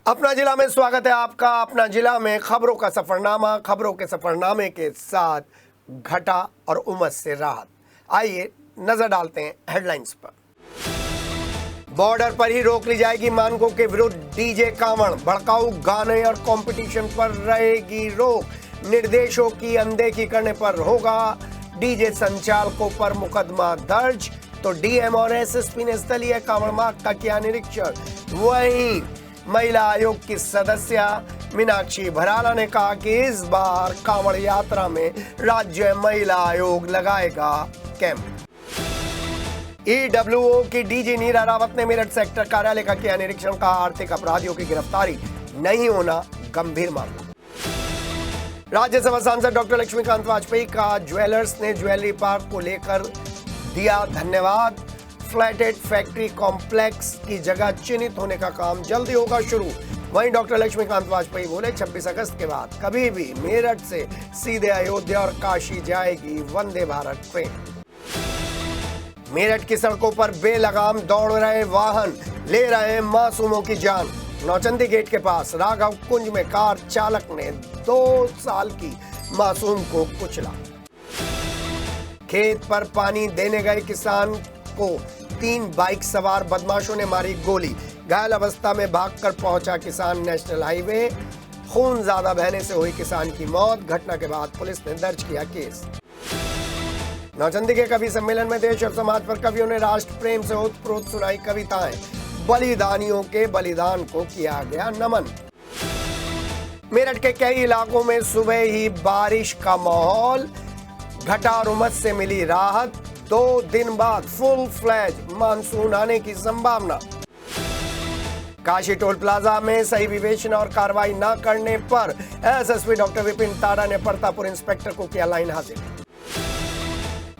अपना जिला में स्वागत है आपका। अपना जिला में खबरों का सफरनामा, खबरों के सफरनामे के साथ घटा और उमस से राहत। आइए नजर डालते हैं हेडलाइंस पर। बॉर्डर पर ही रोक ली जाएगी मानकों के विरुद्ध डीजे कांवड़, भड़काऊ गाने और कंपटीशन पर रहेगी रोक। निर्देशों की अनदेखी करने पर होगा डीजे संचालकों पर मुकदमा दर्ज। तो डीएम और एसएसपी ने स्थलीय कांवड़ मार्ग का किया निरीक्षण। वहीं महिला आयोग की सदस्य मीनाक्षी भराला ने कहा कि इस बार कांवड़ यात्रा में राज्य महिला आयोग लगाएगा कैंप। ईडब्ल्यूओ की डीजी नीरा रावत ने मेरठ सेक्टर कार्यालय का किया निरीक्षण। का आर्थिक अपराधियों की गिरफ्तारी नहीं होना गंभीर मामला। राज्यसभा सांसद डॉक्टर लक्ष्मीकांत वाजपेयी का ज्वेलर्स ने ज्वेलरी पार्क को लेकर दिया धन्यवाद। फ्लैटेड फैक्ट्री कॉम्प्लेक्स की जगह चिन्हित होने का काम जल्दी होगा शुरू। वहीं डॉक्टर लक्ष्मीकांत वाजपेयी बोले 26 अगस्त के बाद कभी भी मेरठ से सीधे अयोध्या और काशी जाएगी वंदे भारत ट्रेन। मेरठ की सड़कों पर बेलगाम दौड़ रहे वाहन ले रहे हैं मासूमों की जान। नौचंदी गेट के पास राघव कुंज में कार चालक ने 2 साल की मासूम को कुचला। खेत पर पानी देने गए किसान को 3 बाइक सवार बदमाशों ने मारी गोली। घायल अवस्था में भागकर पहुंचा किसान नेशनल हाईवे। खून ज्यादा बहने से हुई किसान की मौत। घटना के बाद पुलिस ने दर्ज किया केस। नौचंदी के कवि सम्मेलन में देश और समाज पर कवियों ने राष्ट्र प्रेम से ओतप्रोत सुनाई कविताएं। बलिदानियों के बलिदान को किया गया नमन। मेरठ के कई इलाकों में सुबह ही बारिश का माहौल। घटा और उमस से मिली राहत। 2 दिन बाद फुल फ्लैज मानसून आने की संभावना। काशी टोल प्लाजा में सही विवेचना और कार्रवाई न करने पर एसएसपी डॉक्टर विपिन ताड़ा ने परतापुर इंस्पेक्टर को किया लाइन हाजिर।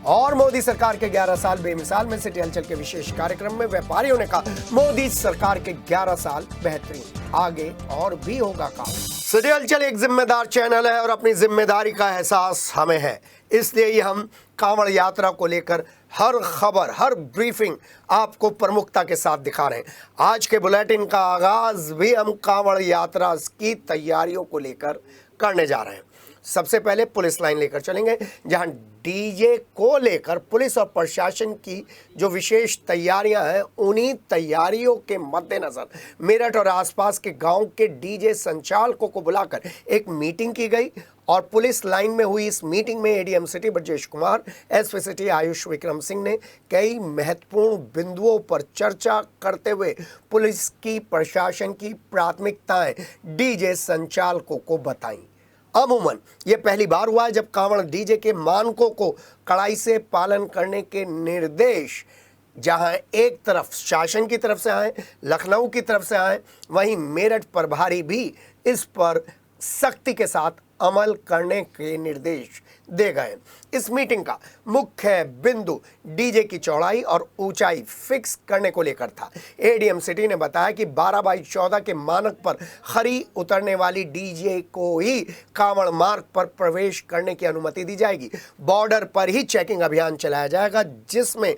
और मोदी सरकार के 11 साल बेमिसाल में सिटी हलचल के विशेष कार्यक्रम में व्यापारियों ने कहा मोदी सरकार के 11 साल बेहतरीन, आगे और भी होगा काम। सिटी हलचल एक जिम्मेदार चैनल है और अपनी जिम्मेदारी का एहसास हमें है, इसलिए ही हम कांवड़ यात्रा को लेकर हर खबर, हर ब्रीफिंग आपको प्रमुखता के साथ दिखा रहे हैं। आज के बुलेटिन का आगाज भी हम कांवड़ यात्रा की तैयारियों को लेकर करने जा रहे हैं। सबसे पहले पुलिस लाइन लेकर चलेंगे, जहां डीजे को लेकर पुलिस और प्रशासन की जो विशेष तैयारियां हैं, उन्हीं तैयारियों के मद्देनजर मेरठ और आसपास के गांव के डीजे संचालकों को बुलाकर एक मीटिंग की गई। और पुलिस लाइन में हुई इस मीटिंग में ADM city Brajesh Kumar, SP city Ayush Vikram Singh ने कई महत्वपूर्ण बिंदुओं पर चर्चा करते हुए पुलिस की, प्रशासन की प्राथमिकताएं डीजे संचालकों को बताई। अमूमन ये पहली बार हुआ है जब कांवड़ डीजे के मानकों को कड़ाई से पालन करने के निर्देश जहां एक तरफ शासन की तरफ से आए, लखनऊ की तरफ से आए, वहीं मेरठ प्रभारी भी इस पर सख्ती के साथ अमल करने के निर्देश दे गए। इस मीटिंग का मुख्य बिंदु डीजे की चौड़ाई और ऊंचाई फिक्स करने को लेकर था। एडीएम सिटी ने बताया कि 12/14 के मानक पर खरी उतरने वाली डीजे को ही कांवड़ मार्ग पर प्रवेश करने की अनुमति दी जाएगी। बॉर्डर पर ही चेकिंग अभियान चलाया जाएगा, जिसमें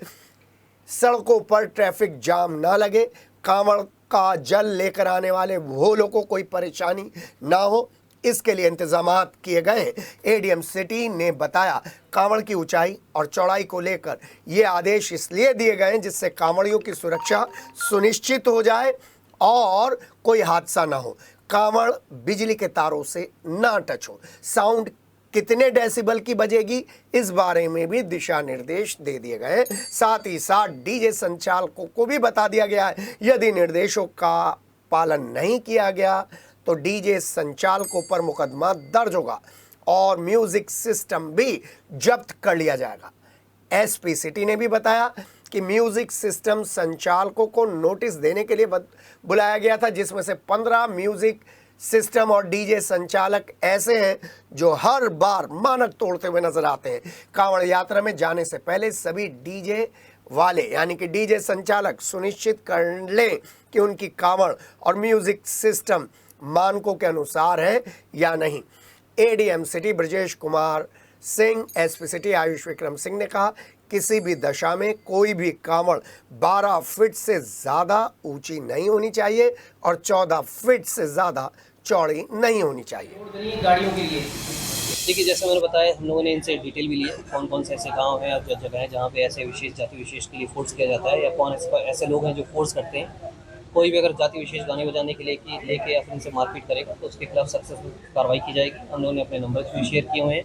सड़कों पर ट्रैफिक जाम ना लगे, कांवड़ का जल लेकर आने वाले वो लोगों को कोई परेशानी ना हो, इसके लिए इंतजामात किए गए। एडीएम सिटी ने बताया कांवड़ की ऊंचाई और चौड़ाई को लेकर ये आदेश इसलिए दिए गए जिससे कांवड़ियों की सुरक्षा सुनिश्चित हो जाए और कोई हादसा ना हो। कांवड़ बिजली के तारों से ना टच हो। साउंड कितने डेसिबल की बजेगी, इस बारे में भी दिशा निर्देश दे दिए गए। साथ ही साथ डीजे संचालकों को भी बता दिया गया है यदि निर्देशों का पालन नहीं किया गया तो डीजे संचालकों पर मुकदमा दर्ज होगा और म्यूजिक सिस्टम भी जब्त कर लिया जाएगा। एसपी सिटी ने भी बताया कि म्यूजिक सिस्टम संचालकों को नोटिस देने के लिए बुलाया गया था, जिसमें से 15 म्यूजिक सिस्टम और डीजे संचालक ऐसे हैं जो हर बार मानक तोड़ते हुए नजर आते हैं। कांवड़ यात्रा में जाने से पहले सभी डीजे वाले यानी कि डीजे संचालक सुनिश्चित कर लें कि उनकी कांवड़ और म्यूजिक सिस्टम मानकों के अनुसार है या नहीं। ADM city Brajesh Kumar Singh, SP city Ayush Vikram Singh ने कहा किसी भी दशा में कोई भी कांवड़ 12 फीट से ज़्यादा ऊंची नहीं होनी चाहिए और 14 फीट से ज़्यादा चौड़ी नहीं होनी चाहिए। गाड़ियों के लिए देखिए, जैसा मैंने बताया, हम लोगों ने इनसे डिटेल भी ली है कौन कौन से ऐसे गांव हैं और जो जगह है जहाँ पे ऐसे विशेष जाति विशेष के लिए फोर्स किया जाता है, या कौन ऐसे लोग हैं जो फोर्स करते हैं। कोई भी अगर जाति विशेष गाने बजाने के लिए लेके या फिर इनसे मारपीट करेगा तो उसके खिलाफ सक्सेसफुल कार्रवाई की जाएगी। हम लोगों ने अपने नंबर भी शेयर किए हुए हैं।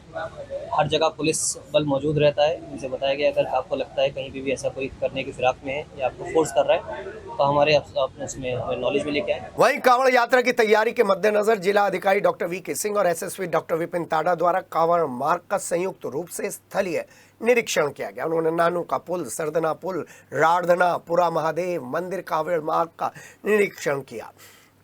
हर जगह पुलिस बल मौजूद रहता है। इनसे बताया गया, अगर आपको लगता है कहीं भी ऐसा कोई करने की फिराक में है या आपको फोर्स कर रहा है तो हमारे अपने उसमें हमें नॉलेज में लेके आए। वहीं कांवड़ यात्रा की तैयारी के मद्देनजर जिला अधिकारी डॉक्टर वी के सिंह और एसएसपी डॉक्टर विपिन ताडा द्वारा कांवड़ मार्ग का संयुक्त रूप से स्थलीय निरीक्षण किया गया। उन्होंने नानू का पुल, सरदना पुल, राड़धना, पुरा महादेव मंदिर कांवड़ मार्ग का निरीक्षण किया।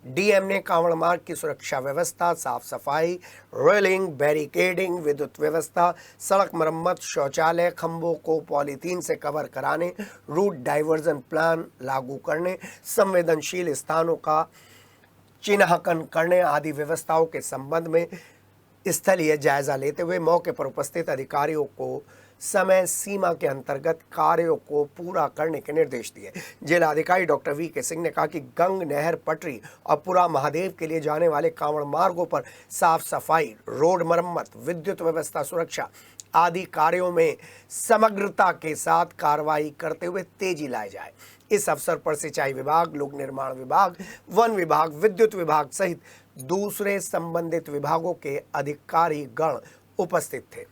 डीएम ने कांवड़ मार्ग की सुरक्षा व्यवस्था, साफ सफाई, रेलिंग, बैरिकेडिंग, विद्युत व्यवस्था, सड़क मरम्मत, शौचालय, खंभों को पॉलीथीन से कवर कराने, रूट डाइवर्जन प्लान लागू करने, संवेदनशील स्थानों का चिन्हांकन करने आदि व्यवस्थाओं के संबंध में स्थलीय जायजा लेते हुए मौके पर उपस्थित अधिकारियों को समय सीमा के अंतर्गत कार्यों को पूरा करने के निर्देश दिए। जिला अधिकारी डॉक्टर वी के सिंह ने कहा कि गंग नहर पटरी और पुरा महादेव के लिए जाने वाले कांवड़ मार्गों पर साफ सफाई, रोड मरम्मत, विद्युत व्यवस्था, सुरक्षा आदि कार्यों में समग्रता के साथ कार्रवाई करते हुए तेजी लाई जाए। इस अवसर पर सिंचाई विभाग, लोक निर्माण विभाग, वन विभाग, विद्युत विभाग सहित दूसरे संबंधित विभागों के अधिकारी गण उपस्थित थे।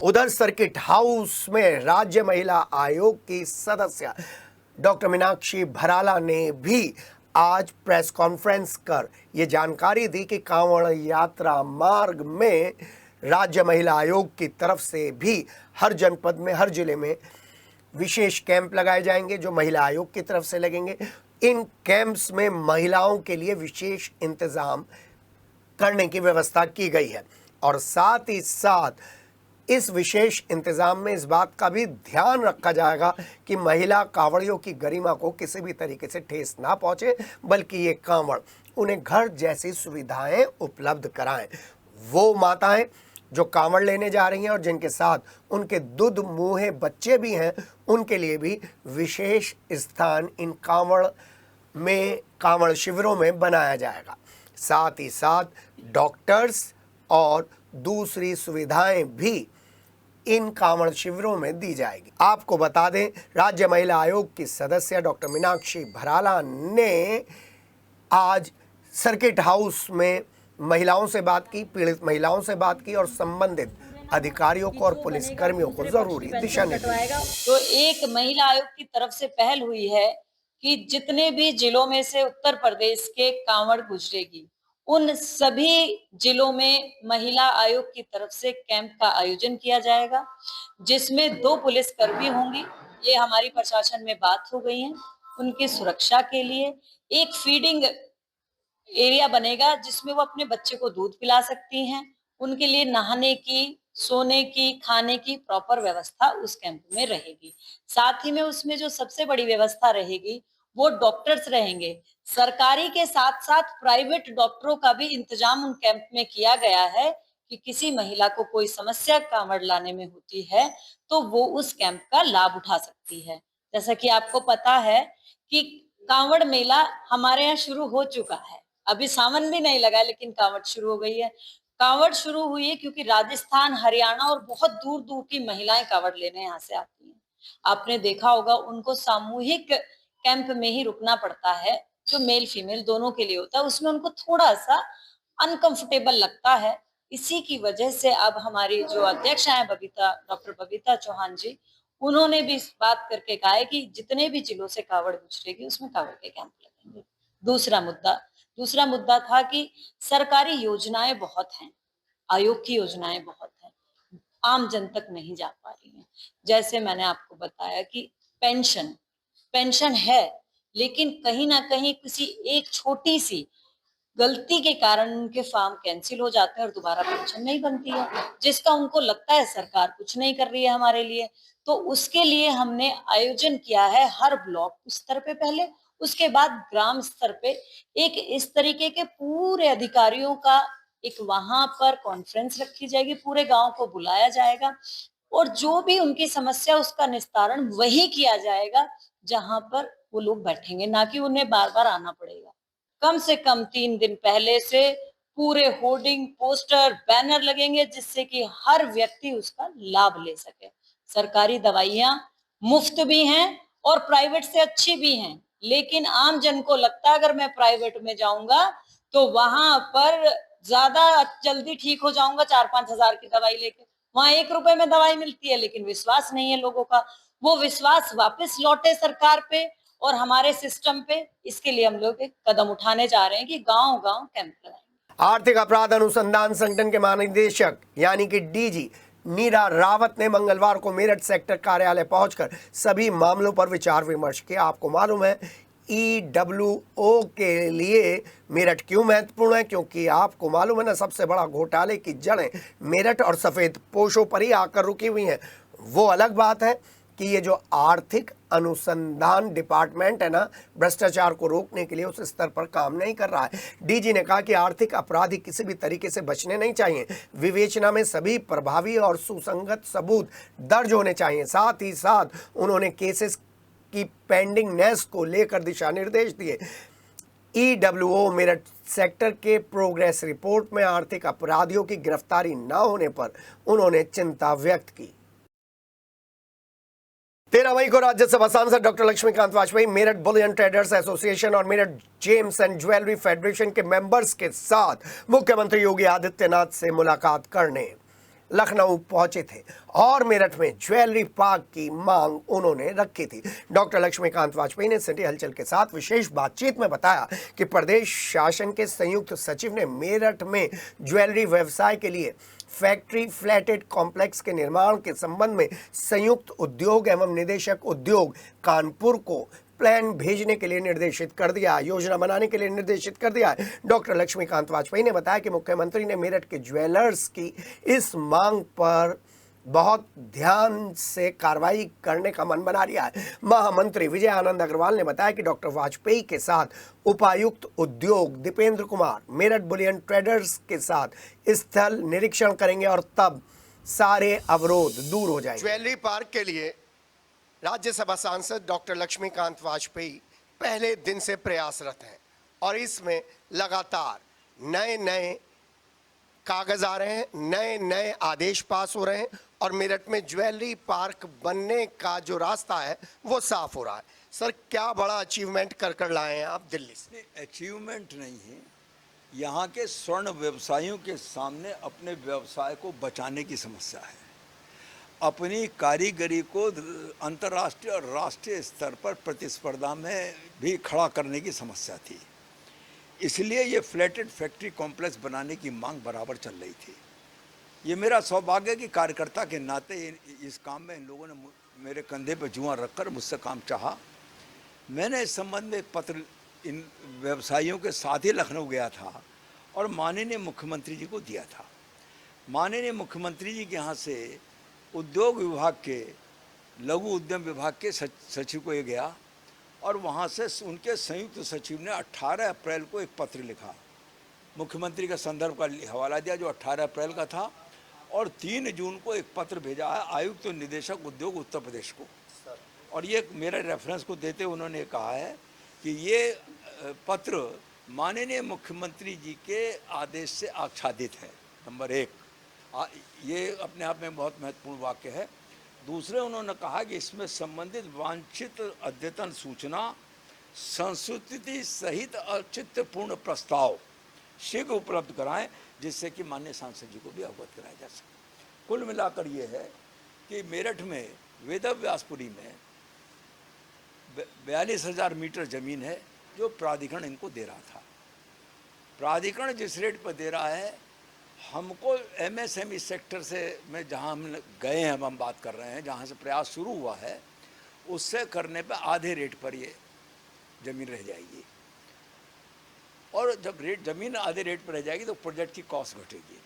उधर सर्किट हाउस में राज्य महिला आयोग की सदस्य डॉक्टर मीनाक्षी भराला ने भी आज प्रेस कॉन्फ्रेंस कर ये जानकारी दी कि कांवड़ यात्रा मार्ग में राज्य महिला आयोग की तरफ से भी हर जनपद में, हर जिले में विशेष कैंप लगाए जाएंगे जो महिला आयोग की तरफ से लगेंगे। इन कैंप्स में महिलाओं के लिए विशेष इंतजाम करने की व्यवस्था की गई है और साथ ही साथ इस विशेष इंतजाम में इस बात का भी ध्यान रखा जाएगा कि महिला कांवड़ियों की गरिमा को किसी भी तरीके से ठेस ना पहुंचे, बल्कि ये कांवड़ उन्हें घर जैसी सुविधाएं उपलब्ध कराएं। वो माताएं जो कांवड़ लेने जा रही हैं और जिनके साथ उनके दूध मुँहे बच्चे भी हैं, उनके लिए भी विशेष स्थान इन कांवड़ शिविरों में बनाया जाएगा। साथ ही साथ डॉक्टर्स और दूसरी सुविधाएं भी इन कांवड़ शिविरों में दी जाएगी। आपको बता दें, राज्य महिला आयोग की सदस्य डॉक्टर मीनाक्षी भराला ने आज सर्किट हाउस में महिलाओं से बात की, पीड़ित महिलाओं से बात की और संबंधित अधिकारियों को और पुलिस कर्मियों को जरूरी दिशा निर्देश। तो एक महिला आयोग की तरफ से पहल हुई है कि जितने भी जिलों में से उत्तर प्रदेश के कांवड़ गुजरेगी, उन सभी जिलों में महिला आयोग की तरफ से कैंप का आयोजन किया जाएगा, जिसमें 2 पुलिसकर्मी होंगी। ये हमारी प्रशासन में बात हो गई है। उनकी सुरक्षा के लिए एक फीडिंग एरिया बनेगा जिसमें वो अपने बच्चे को दूध पिला सकती हैं। उनके लिए नहाने की, सोने की, खाने की प्रॉपर व्यवस्था उस कैंप में रहेगी। साथ ही में उसमें जो सबसे बड़ी व्यवस्था रहेगी, वो डॉक्टर्स रहेंगे। सरकारी के साथ-साथ प्राइवेट डॉक्टरों का भी इंतजाम उन कैंप में किया गया है कि किसी महिला को कोई समस्या कांवड़ लाने में होती है, तो वो उस कैंप का लाभ उठा सकती है। जैसा कि आपको पता है कि कांवड़ मेला हमारे यहाँ शुरू हो चुका है। अभी सावन भी नहीं लगा लेकिन कांवड़ शुरू हो गई है। कांवड़ शुरू हुई है क्योंकि राजस्थान, हरियाणा और बहुत दूर-दूर की महिलाएं कांवड़ लेने यहाँ से आती हैं। आपने देखा होगा, उनको सामूहिक कैंप में ही रुकना पड़ता है, जो मेल फीमेल दोनों के लिए होता है। उसमें उनको थोड़ा-सा अनकंफर्टेबल लगता है। इसी की वजह से अब हमारी जो अध्यक्ष हैं डॉक्टर बबीता चौहान जी, उन्होंने भी इस बात करके कहा है कि जितने भी जिलों से कांवड़ गुजरेगी उसमें कांवड़ के कैंप लगेंगे। दूसरा मुद्दा था कि सरकारी योजनाएं बहुत हैं, आयोग की योजनाएं बहुत हैं, आम जन तक नहीं जा पा रही हैं। जैसे मैंने आपको बताया कि पेंशन है, लेकिन कहीं ना कहीं किसी एक छोटी सी गलती के कारण उनके फॉर्म कैंसिल हो जाते हैं और दोबारा पेंशन नहीं बनती है, जिसका उनको लगता है सरकार कुछ नहीं कर रही है हमारे लिए। तो उसके लिए हमने आयोजन किया है हर ब्लॉक स्तर पे पहले, उसके बाद ग्राम स्तर पे एक इस तरीके के पूरे अधिकारियों का एक वहां पर कॉन्फ्रेंस रखी जाएगी, पूरे गांव को बुलाया जाएगा और जो भी उनकी समस्या उसका निस्तारण वही किया जाएगा जहां पर वो लोग बैठेंगे, ना कि उन्हें बार बार आना पड़ेगा। कम से कम 3 दिन पहले से पूरे होर्डिंग, पोस्टर, बैनर लगेंगे जिससे कि हर व्यक्ति उसका लाभ ले सके। सरकारी दवाइयां मुफ्त भी हैं और प्राइवेट से अच्छी भी हैं, लेकिन आम जन को लगता है अगर मैं प्राइवेट में जाऊंगा तो वहां पर ज्यादा जल्दी ठीक हो जाऊंगा 4-5 हजार की दवाई लेके। वहां 1 रुपए में दवाई मिलती है, लेकिन विश्वास नहीं है लोगों का। वो विश्वास वापस लौटे सरकार पे और हमारे सिस्टम पे। इसके लिए हम लोग एक कदम उठाने जा रहे हैं कि गांव गांव कैंप लगाएंगे। आर्थिक अपराध अनुसंधान संगठन के महानिदेशक यानी कि डीजी नीरा रावत ने मंगलवार को मेरठ सेक्टर कार्यालय पहुंचकर सभी मामलों पर विचार विमर्श किया। आपको मालूम है EWO के लिए मेरठ क्यों महत्वपूर्ण है, क्योंकि आपको मालूम है ना, सबसे बड़ा घोटाले की जड़ें मेरठ और सफेद पोशों पर ही आकर रुकी हुई हैं। वो अलग बात है कि ये जो आर्थिक अनुसंधान डिपार्टमेंट है ना, भ्रष्टाचार को रोकने के लिए उस स्तर पर काम नहीं कर रहा है। डीजी ने कहा कि आर्थिक अपराधी किसी भी तरीके से बचने नहीं चाहिए। विवेचना में सभी प्रभावी और सुसंगत सबूत दर्ज होने चाहिए। साथ ही साथ उन्होंने केसेस की पेंडिंगनेस को लेकर दिशा निर्देश दिए। EWO मेरठ सेक्टर के प्रोग्रेस रिपोर्ट में आर्थिक अपराधियों की गिरफ्तारी न होने पर उन्होंने चिंता व्यक्त की। 13 मई को राज्यसभा सांसद doctor Laxmikant Vajpayee Meerut bullion traders association और Meerut gems and jewellery federation के मेंबर्स के साथ मुख्यमंत्री योगी आदित्यनाथ से मुलाकात करने लखनऊ पहुंचे थे और मेरठ में ज्वेलरी पार्क की मांग उन्होंने रखी थी। डॉक्टर लक्ष्मीकांत वाजपेयी ने सिटी हलचल के साथ विशेष बातचीत में बताया कि प्रदेश शासन के संयुक्त सचिव ने मेरठ में ज्वेलरी व्यवसाय के लिए फैक्ट्री फ्लैटेड कॉम्प्लेक्स के निर्माण के संबंध में संयुक्त उद्योग एवं निदेशक उद्योग कानपुर को प्लान भेजने के लिए निर्देशित कर दिया, योजना बनाने के लिए निर्देशित कर दिया है। डॉक्टर लक्ष्मीकांत वाजपेयी ने बताया कि मुख्यमंत्री ने मेरठ के ज्वेलर्स की इस मांग पर बहुत ध्यान से कार्रवाई करने का मन बना लिया है। महामंत्री विजय आनंद अग्रवाल ने बताया कि डॉक्टर वाजपेयी के साथ उपायुक्त उद्योग दीपेंद्र कुमार मेरठ बुलियन ट्रेडर्स के साथ स्थल निरीक्षण करेंगे और तब सारे अवरोध दूर हो जाएंगे। ज्वेलरी पार्क के लिए राज्यसभा सांसद डॉक्टर लक्ष्मीकांत वाजपेयी पहले दिन से प्रयासरत हैं और इसमें लगातार नए नए कागज आ रहे हैं, नए नए आदेश पास हो रहे हैं और मेरठ में ज्वेलरी पार्क बनने का जो रास्ता है वो साफ हो रहा है। सर, क्या बड़ा अचीवमेंट कर लाए हैं आप दिल्ली से? अचीवमेंट नहीं है, यहाँ के स्वर्ण व्यवसायियों के सामने अपने व्यवसाय को बचाने की समस्या है। अपनी कारीगरी को अंतर्राष्ट्रीय और राष्ट्रीय स्तर पर प्रतिस्पर्धा में भी खड़ा करने की समस्या थी। इसलिए ये फ्लैटेड फैक्ट्री कॉम्प्लेक्स बनाने की मांग बराबर चल रही थी। ये मेरा सौभाग्य कि कार्यकर्ता के नाते इस काम में इन लोगों ने मेरे कंधे पर जुआ रखकर मुझसे काम चाहा। मैंने इस संबंध में एक पत्र इन व्यवसायियों के साथ ही लखनऊ गया था और माननीय मुख्यमंत्री जी को दिया था। माननीय मुख्यमंत्री जी के यहाँ से उद्योग विभाग के, लघु उद्यम विभाग के सचिव को ये गया और वहाँ से उनके संयुक्त सचिव ने 18 अप्रैल को एक पत्र लिखा, मुख्यमंत्री का संदर्भ का हवाला दिया जो 18 अप्रैल का था, और 3 जून को एक पत्र भेजा है आयुक्त और निदेशक उद्योग उत्तर प्रदेश को। और ये मेरे रेफरेंस को देते उन्होंने कहा है कि ये पत्र माननीय मुख्यमंत्री जी के आदेश से आच्छादित है। नंबर 1, ये अपने आप में बहुत महत्वपूर्ण वाक्य है। दूसरे, उन्होंने कहा कि इसमें संबंधित वांछित अद्यतन सूचना, संस्तुति सहित औचित्यपूर्ण प्रस्ताव शीघ्र उपलब्ध कराएं जिससे कि माननीय सांसद जी को भी अवगत कराया जा सके। कुल मिलाकर ये है कि मेरठ में वेदव्यासपुरी में 42,000 मीटर ज़मीन है जो प्राधिकरण इनको दे रहा था। प्राधिकरण जिस रेट पर दे रहा है, हमको MSME सेक्टर से में जहां हम गए हैं, हम बात कर रहे हैं, जहां से प्रयास शुरू हुआ है, उससे करने पे आधे रेट पर ये ज़मीन रह जाएगी। और जब ज़मीन आधे रेट पर रह जाएगी तो प्रोजेक्ट की कॉस्ट घटेगी।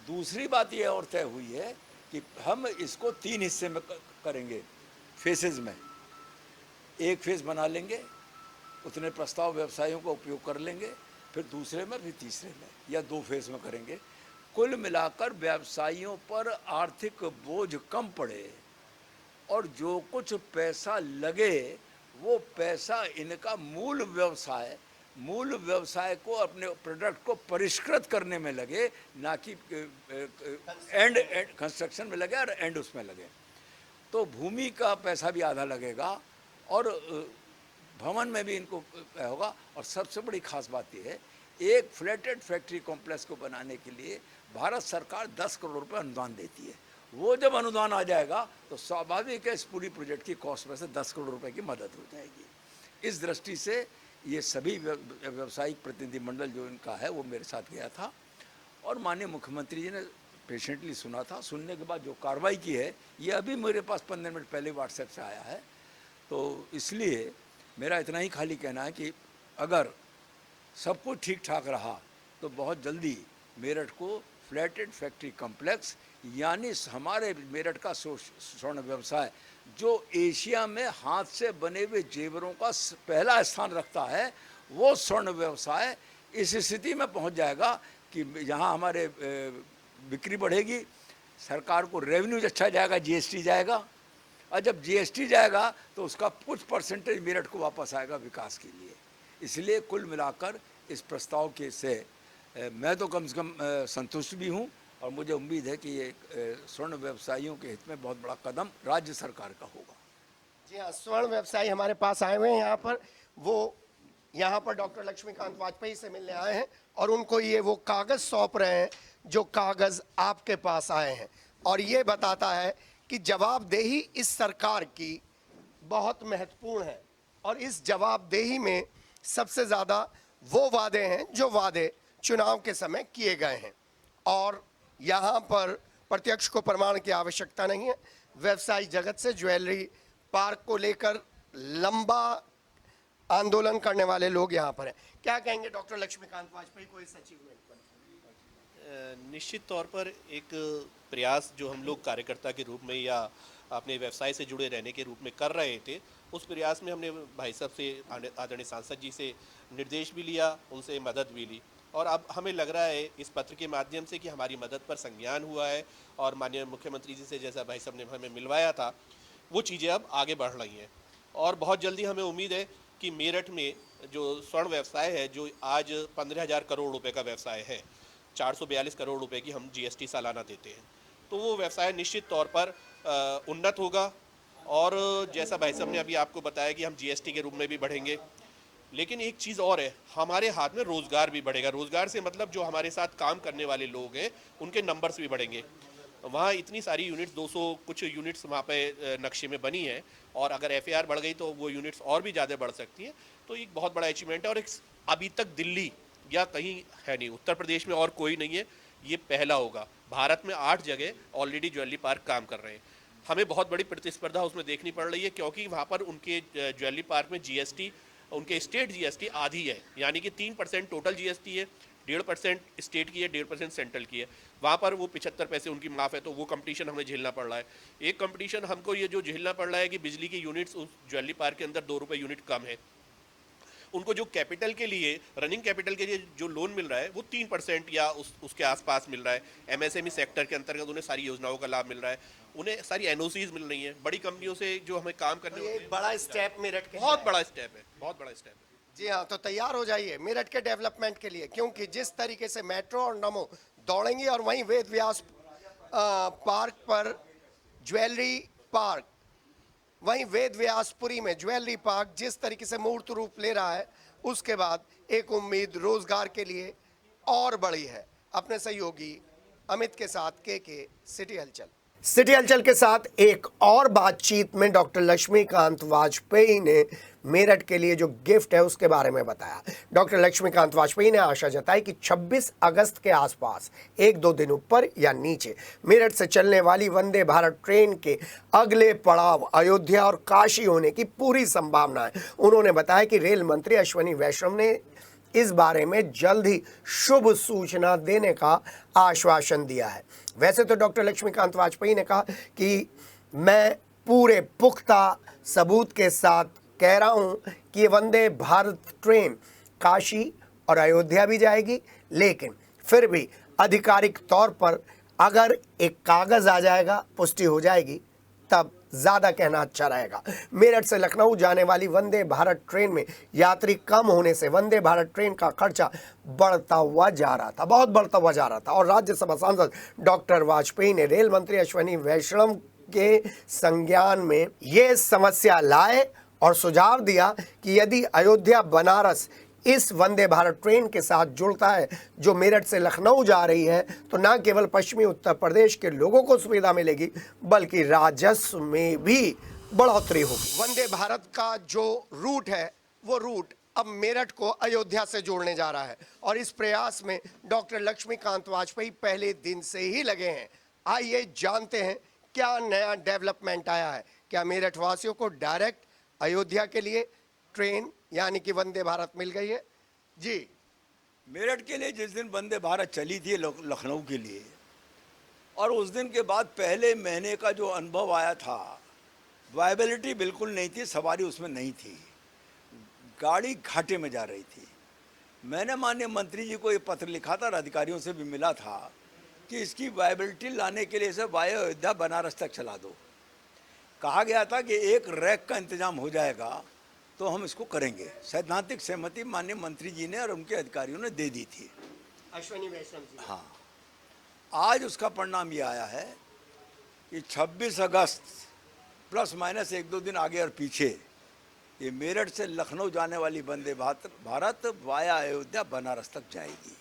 दूसरी बात ये और तय हुई है कि हम इसको 3 हिस्से में करेंगे, फेसेस में। एक फेज़ बना लेंगे उतने प्रस्ताव व्यवसायियों का उपयोग कर लेंगे, फिर दूसरे में, फिर तीसरे में, या 2 फेज में करेंगे। कुल मिलाकर व्यवसायियों पर आर्थिक बोझ कम पड़े और जो कुछ पैसा लगे वो पैसा इनका मूल व्यवसाय को, अपने प्रोडक्ट को परिष्कृत करने में लगे, ना कि एंड कंस्ट्रक्शन में लगे और एंड उसमें लगे। तो भूमि का पैसा भी आधा लगेगा और भवन में भी इनको होगा। और सबसे बड़ी खास बात यह है, एक फ्लैटेड फैक्ट्री कॉम्प्लेक्स को बनाने के लिए भारत सरकार 10 करोड़ रुपए अनुदान देती है। वो जब अनुदान आ जाएगा तो स्वाभाविक है इस पूरी प्रोजेक्ट की कॉस्ट में से 10 करोड़ रुपए की मदद हो जाएगी। इस दृष्टि से ये सभी व्यावसायिक प्रतिनिधिमंडल जो इनका है वो मेरे साथ गया था और माननीय मुख्यमंत्री जी ने पेशेंटली सुना था। सुनने के बाद जो कार्रवाई की है ये अभी मेरे पास 15 मिनट पहले व्हाट्सएप से आया है। तो इसलिए मेरा इतना ही खाली कहना है कि अगर सब कुछ ठीक ठाक रहा तो बहुत जल्दी मेरठ को फ्लैटेड फैक्ट्री कॉम्प्लेक्स, यानी हमारे मेरठ का स्वर्ण व्यवसाय जो एशिया में हाथ से बने हुए जेवरों का पहला स्थान रखता है, वो स्वर्ण व्यवसाय इस स्थिति में पहुंच जाएगा कि यहाँ हमारे बिक्री बढ़ेगी, सरकार को रेवेन्यू अच्छा जाएगा, जीएसटी जाएगा, और जब जीएसटी जाएगा तो उसका कुछ परसेंटेज मेरठ को वापस आएगा विकास के लिए। इसलिए कुल मिलाकर इस प्रस्ताव के से मैं तो कम से कम संतुष्ट भी हूँ और मुझे उम्मीद है कि ये स्वर्ण व्यवसायियों के हित में बहुत बड़ा कदम राज्य सरकार का होगा। जी हाँ, स्वर्ण व्यवसायी हमारे पास आए हुए हैं यहाँ पर। वो यहाँ पर डॉक्टर लक्ष्मीकांत वाजपेयी से मिलने आए हैं और उनको ये वो कागज़ सौंप रहे हैं जो कागज़ आपके पास आए हैं, और ये बताता है कि जवाबदेही इस सरकार की बहुत महत्वपूर्ण है और इस जवाबदेही में सबसे ज़्यादा वो वादे हैं जो वादे चुनाव के समय किए गए हैं, और यहाँ पर प्रत्यक्ष को प्रमाण की आवश्यकता नहीं है। व्यवसायी जगत से ज्वेलरी पार्क को लेकर लंबा आंदोलन करने वाले लोग यहाँ पर हैं। क्या कहेंगे डॉक्टर लक्ष्मीकांत वाजपेयी को इस अचीवमेंट पर? निश्चित तौर पर एक प्रयास जो हम लोग कार्यकर्ता के रूप में या अपने व्यवसाय से जुड़े रहने के रूप में कर रहे थे, उस प्रयास में हमने भाई साहब से, आदरणीय सांसद जी से निर्देश भी लिया, उनसे मदद भी ली, और अब हमें लग रहा है इस पत्र के माध्यम से कि हमारी मदद पर संज्ञान हुआ है और माननीय मुख्यमंत्री जी से जैसा भाई साहब ने हमें मिलवाया था वो चीज़ें अब आगे बढ़ रही हैं। और बहुत जल्दी हमें उम्मीद है कि मेरठ में जो स्वर्ण व्यवसाय है, जो आज 15,000 करोड़ रुपए का व्यवसाय है, 442 करोड़ रुपए की हम जीएसटी सालाना देते हैं, तो वो व्यवसाय निश्चित तौर पर उन्नत होगा। और जैसा भाई साहब ने अभी आपको बताया कि हम जीएसटी के रूप में भी बढ़ेंगे, लेकिन एक चीज़ और है, हमारे हाथ में रोज़गार भी बढ़ेगा। रोज़गार से मतलब जो हमारे साथ काम करने वाले लोग हैं उनके नंबर्स भी बढ़ेंगे। वहाँ इतनी सारी यूनिट्स, 200 कुछ यूनिट्स वहाँ पे नक्शे में बनी है, और अगर एफएआर बढ़ गई तो वो यूनिट्स और भी ज़्यादा बढ़ सकती हैं। तो एक बहुत बड़ा अचीवमेंट है और एक अभी तक दिल्ली या कहीं है नहीं, उत्तर प्रदेश में और कोई नहीं है, ये पहला होगा। भारत में 8 जगह ऑलरेडी ज्वेलरी पार्क काम कर रहे हैं। हमें बहुत बड़ी प्रतिस्पर्धा उसमें देखनी पड़ रही है, क्योंकि वहाँ पर उनके ज्वेलरी पार्क में जीएसटी, उनके स्टेट जीएसटी आधी है, यानी कि 3% टोटल जीएसटी है, 1.5% स्टेट की है, 1.5% सेंट्रल की है। वहाँ पर वो 75 पैसे उनकी माफ़ है, तो वो कंपटीशन हमें झेलना पड़ रहा है। एक कंपटीशन हमको ये जो झेलना पड़ रहा है कि बिजली की यूनिट्स उस ज्वेलरी पार्क के अंदर 2 रुपये यूनिट कम है। उनको जो कैपिटल के लिए, रनिंग कैपिटल के लिए जो लोन मिल रहा है वो 3% या उसके आसपास मिल रहा है। एमएसएमई सेक्टर के अंतर्गत उन्हें सारी योजनाओं का लाभ मिल रहा है, उन्हें सारी एनओसीज मिल रही हैं। बड़ी कंपनियों से जो हमें काम करने, ये बड़ा स्टेप मेरठ के, बहुत बड़ा स्टेप है, बहुत बड़ा स्टेप है। जी हाँ, तो तैयार हो जाइए मेरठ के डेवलपमेंट के लिए, क्योंकि जिस तरीके से मेट्रो और नमो दौड़ेंगी और वहीं वेद व्यास पार्क पर ज्वेलरी पार्क, वहीं वेद व्यासपुरी में ज्वेलरी पार्क जिस तरीके से मूर्त रूप ले रहा है, उसके बाद एक उम्मीद रोजगार के लिए और बड़ी है। अपने सहयोगी अमित के साथ के सिटी हलचल। सिटी हलचल के साथ एक और बातचीत में डॉक्टर लक्ष्मीकांत वाजपेयी ने मेरठ के लिए जो गिफ्ट है उसके बारे में बताया। डॉक्टर लक्ष्मीकांत वाजपेयी ने आशा जताई कि 26 अगस्त के आसपास 1-2 दिन ऊपर या नीचे मेरठ से चलने वाली वंदे भारत ट्रेन के अगले पड़ाव अयोध्या और काशी होने की पूरी संभावना है। उन्होंने बताया कि रेल मंत्री अश्विनी वैष्णव ने इस बारे में जल्द ही शुभ सूचना देने का आश्वासन दिया है। वैसे तो डॉक्टर लक्ष्मीकांत वाजपेयी ने कहा कि मैं पूरे पुख्ता सबूत के साथ कह रहा हूं कि ये वंदे भारत ट्रेन काशी और अयोध्या भी जाएगी, लेकिन फिर भी आधिकारिक तौर पर अगर एक कागज आ जाएगा, पुष्टि हो जाएगी, तब ज्यादा कहना अच्छा रहेगा। मेरठ से लखनऊ जाने वाली वंदे भारत ट्रेन में यात्री कम होने से वंदे भारत ट्रेन का खर्चा बढ़ता हुआ जा रहा था, बहुत बढ़ता हुआ जा रहा था। और राज्यसभा सांसद डॉक्टर वाजपेयी ने रेल मंत्री अश्विनी वैष्णव के संज्ञान में ये समस्या लाए और सुझाव दिया कि यदि अयोध्या बनारस इस वंदे भारत ट्रेन के साथ जुड़ता है जो मेरठ से लखनऊ जा रही है, तो न केवल पश्चिमी उत्तर प्रदेश के लोगों को सुविधा मिलेगी बल्कि राजस्व में भी बढ़ोतरी होगी। वंदे भारत का जो रूट है वो रूट अब मेरठ को अयोध्या से जोड़ने जा रहा है और इस प्रयास में डॉक्टर लक्ष्मीकांत वाजपेयी पहले दिन से ही लगे हैं। आइए जानते हैं क्या नया डेवलपमेंट आया है। क्या मेरठ वासियों को डायरेक्ट अयोध्या के लिए ट्रेन यानी कि वंदे भारत मिल गई है? जी, मेरठ के लिए जिस दिन वंदे भारत चली थी लखनऊ के लिए, और उस दिन के बाद पहले महीने का जो अनुभव आया था, वायबिलिटी बिल्कुल नहीं थी, सवारी उसमें नहीं थी, गाड़ी घाटे में जा रही थी। मैंने माननीय मंत्री जी को ये पत्र लिखा था और अधिकारियों से भी मिला था कि इसकी वायबिलिटी लाने के लिए इसे वाया अयोध्या बनारस तक चला दो। कहा गया था कि एक रैक का इंतजाम हो जाएगा तो हम इसको करेंगे। सैद्धांतिक सहमति माननीय मंत्री जी ने और उनके अधिकारियों ने दे दी थी, अश्विनी वैष्णव जी। हाँ, आज उसका परिणाम ये आया है कि 26 अगस्त प्लस माइनस 1-2 दिन आगे और पीछे ये मेरठ से लखनऊ जाने वाली वंदे भारत वाया अयोध्या बनारस तक जाएगी।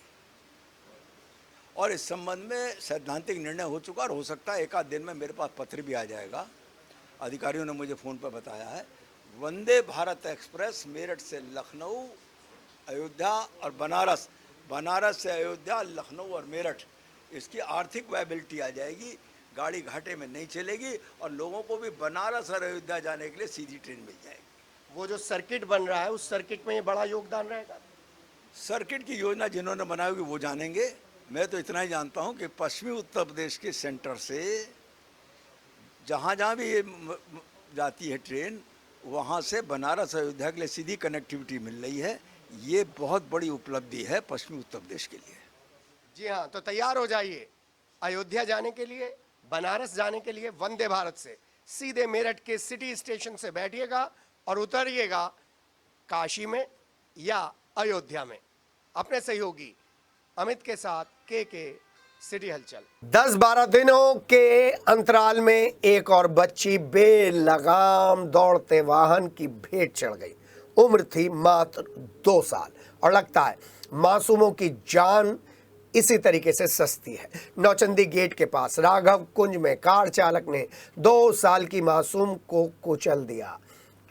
और इस संबंध में सैद्धांतिक निर्णय हो चुका और हो सकता है एक आध दिन में मेरे पास पत्र भी आ जाएगा। अधिकारियों ने मुझे फ़ोन पर बताया है। वंदे भारत एक्सप्रेस मेरठ से लखनऊ, अयोध्या और बनारस, बनारस से अयोध्या, लखनऊ और मेरठ, इसकी आर्थिक वायबिलिटी आ जाएगी, गाड़ी घाटे में नहीं चलेगी और लोगों को भी बनारस और अयोध्या जाने के लिए सीधी ट्रेन मिल जाएगी। वो जो सर्किट बन रहा है उस सर्किट में ये बड़ा योगदान रहेगा। सर्किट की योजना जिन्होंने बनाई होगी वो जानेंगे। मैं तो इतना ही जानता हूँ कि पश्चिमी उत्तर प्रदेश के सेंटर से जहाँ जहाँ भी ये जाती है ट्रेन, वहाँ से बनारस अयोध्या के लिए सीधी कनेक्टिविटी मिल रही है। ये बहुत बड़ी उपलब्धि है पश्चिमी उत्तर प्रदेश के लिए। जी हाँ, तो तैयार हो जाइए अयोध्या जाने के लिए, बनारस जाने के लिए वंदे भारत से सीधे मेरठ के सिटी स्टेशन से बैठिएगा और उतरिएगा काशी में या अयोध्या में। अपने सहयोगी अमित के साथ के सिटी हलचल। 10-12 दिनों के अंतराल में एक और बच्ची बेलगाम दौड़ते वाहन की भेंट चढ़ गई। उम्र थी मात्र 2 साल और लगता है मासूमों की जान इसी तरीके से सस्ती है। नौचंदी गेट के पास राघव कुंज में कार चालक ने 2 साल की मासूम को कुचल दिया।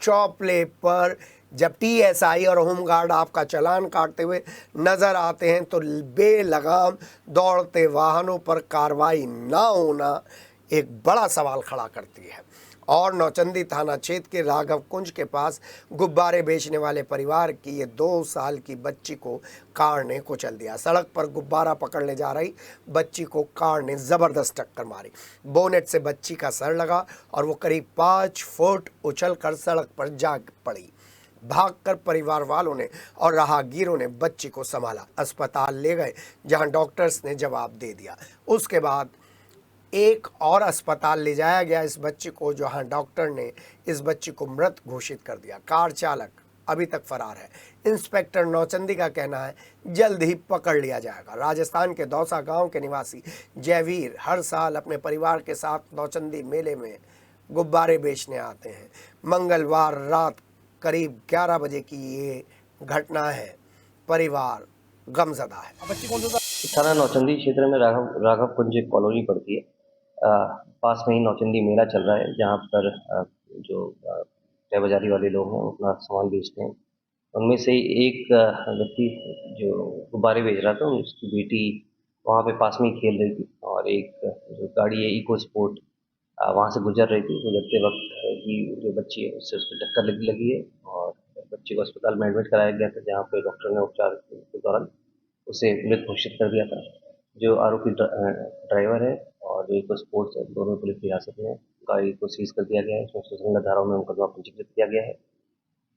चौपले पर जब टीएसआई और होमगार्ड आपका चालान काटते हुए नजर आते हैं तो बेलगाम दौड़ते वाहनों पर कार्रवाई ना होना एक बड़ा सवाल खड़ा करती है। और नौचंदी थाना क्षेत्र के राघव कुंज के पास गुब्बारे बेचने वाले परिवार की ये 2 साल की बच्ची को कार ने कुचल दिया। सड़क पर गुब्बारा पकड़ने जा रही बच्ची को कार ने जबरदस्त टक्कर मारी। बोनेट से बच्ची का सर लगा और वो करीब 5 फुट उछलकर सड़क पर जा पड़ी। भागकर परिवार वालों ने और राहगीरों ने बच्ची को संभाला, अस्पताल ले गए जहां डॉक्टर्स ने जवाब दे दिया। उसके बाद एक और अस्पताल ले जाया गया इस बच्ची को, जहां डॉक्टर ने इस बच्ची को मृत घोषित कर दिया। कार चालक अभी तक फरार है। इंस्पेक्टर नौचंदी का कहना है जल्द ही पकड़ लिया जाएगा। राजस्थान के दौसा गांव के निवासी जयवीर हर साल अपने परिवार के साथ नौचंदी मेले में गुब्बारे बेचने आते हैं। मंगलवार रात करीब 11 बजे की ये घटना है। परिवार गमजदा है। थाना नौचंदी क्षेत्र में राघव कुंज एक कॉलोनी पड़ती है। पास में ही नौचंदी मेला चल रहा है, जहाँ पर जो टय बाजारी वाले लोग हैं अपना सामान बेचते हैं। उनमें से एक व्यक्ति जो गुब्बारे बेच रहा था, उसकी बेटी वहाँ पे पास में ही खेल रही थी और एक जो गाड़ी है इको स्पोर्ट वहाँ से गुजर रही थी। गुजरते वक्त की जो बच्ची है उससे उसको टक्कर लगी है और बच्ची को अस्पताल में एडमिट कराया गया था, जहाँ पे डॉक्टर ने उपचार के दौरान उसे मृत घोषित कर दिया था। जो आरोपी ड्राइवर है और जो इको स्पोर्ट्स है, दोनों पुलिस हिरासत में। गाड़ी को सीज कर दिया गया है। उसमें सुरंगा धाराओं में मुकदमा पंजीकृत किया गया है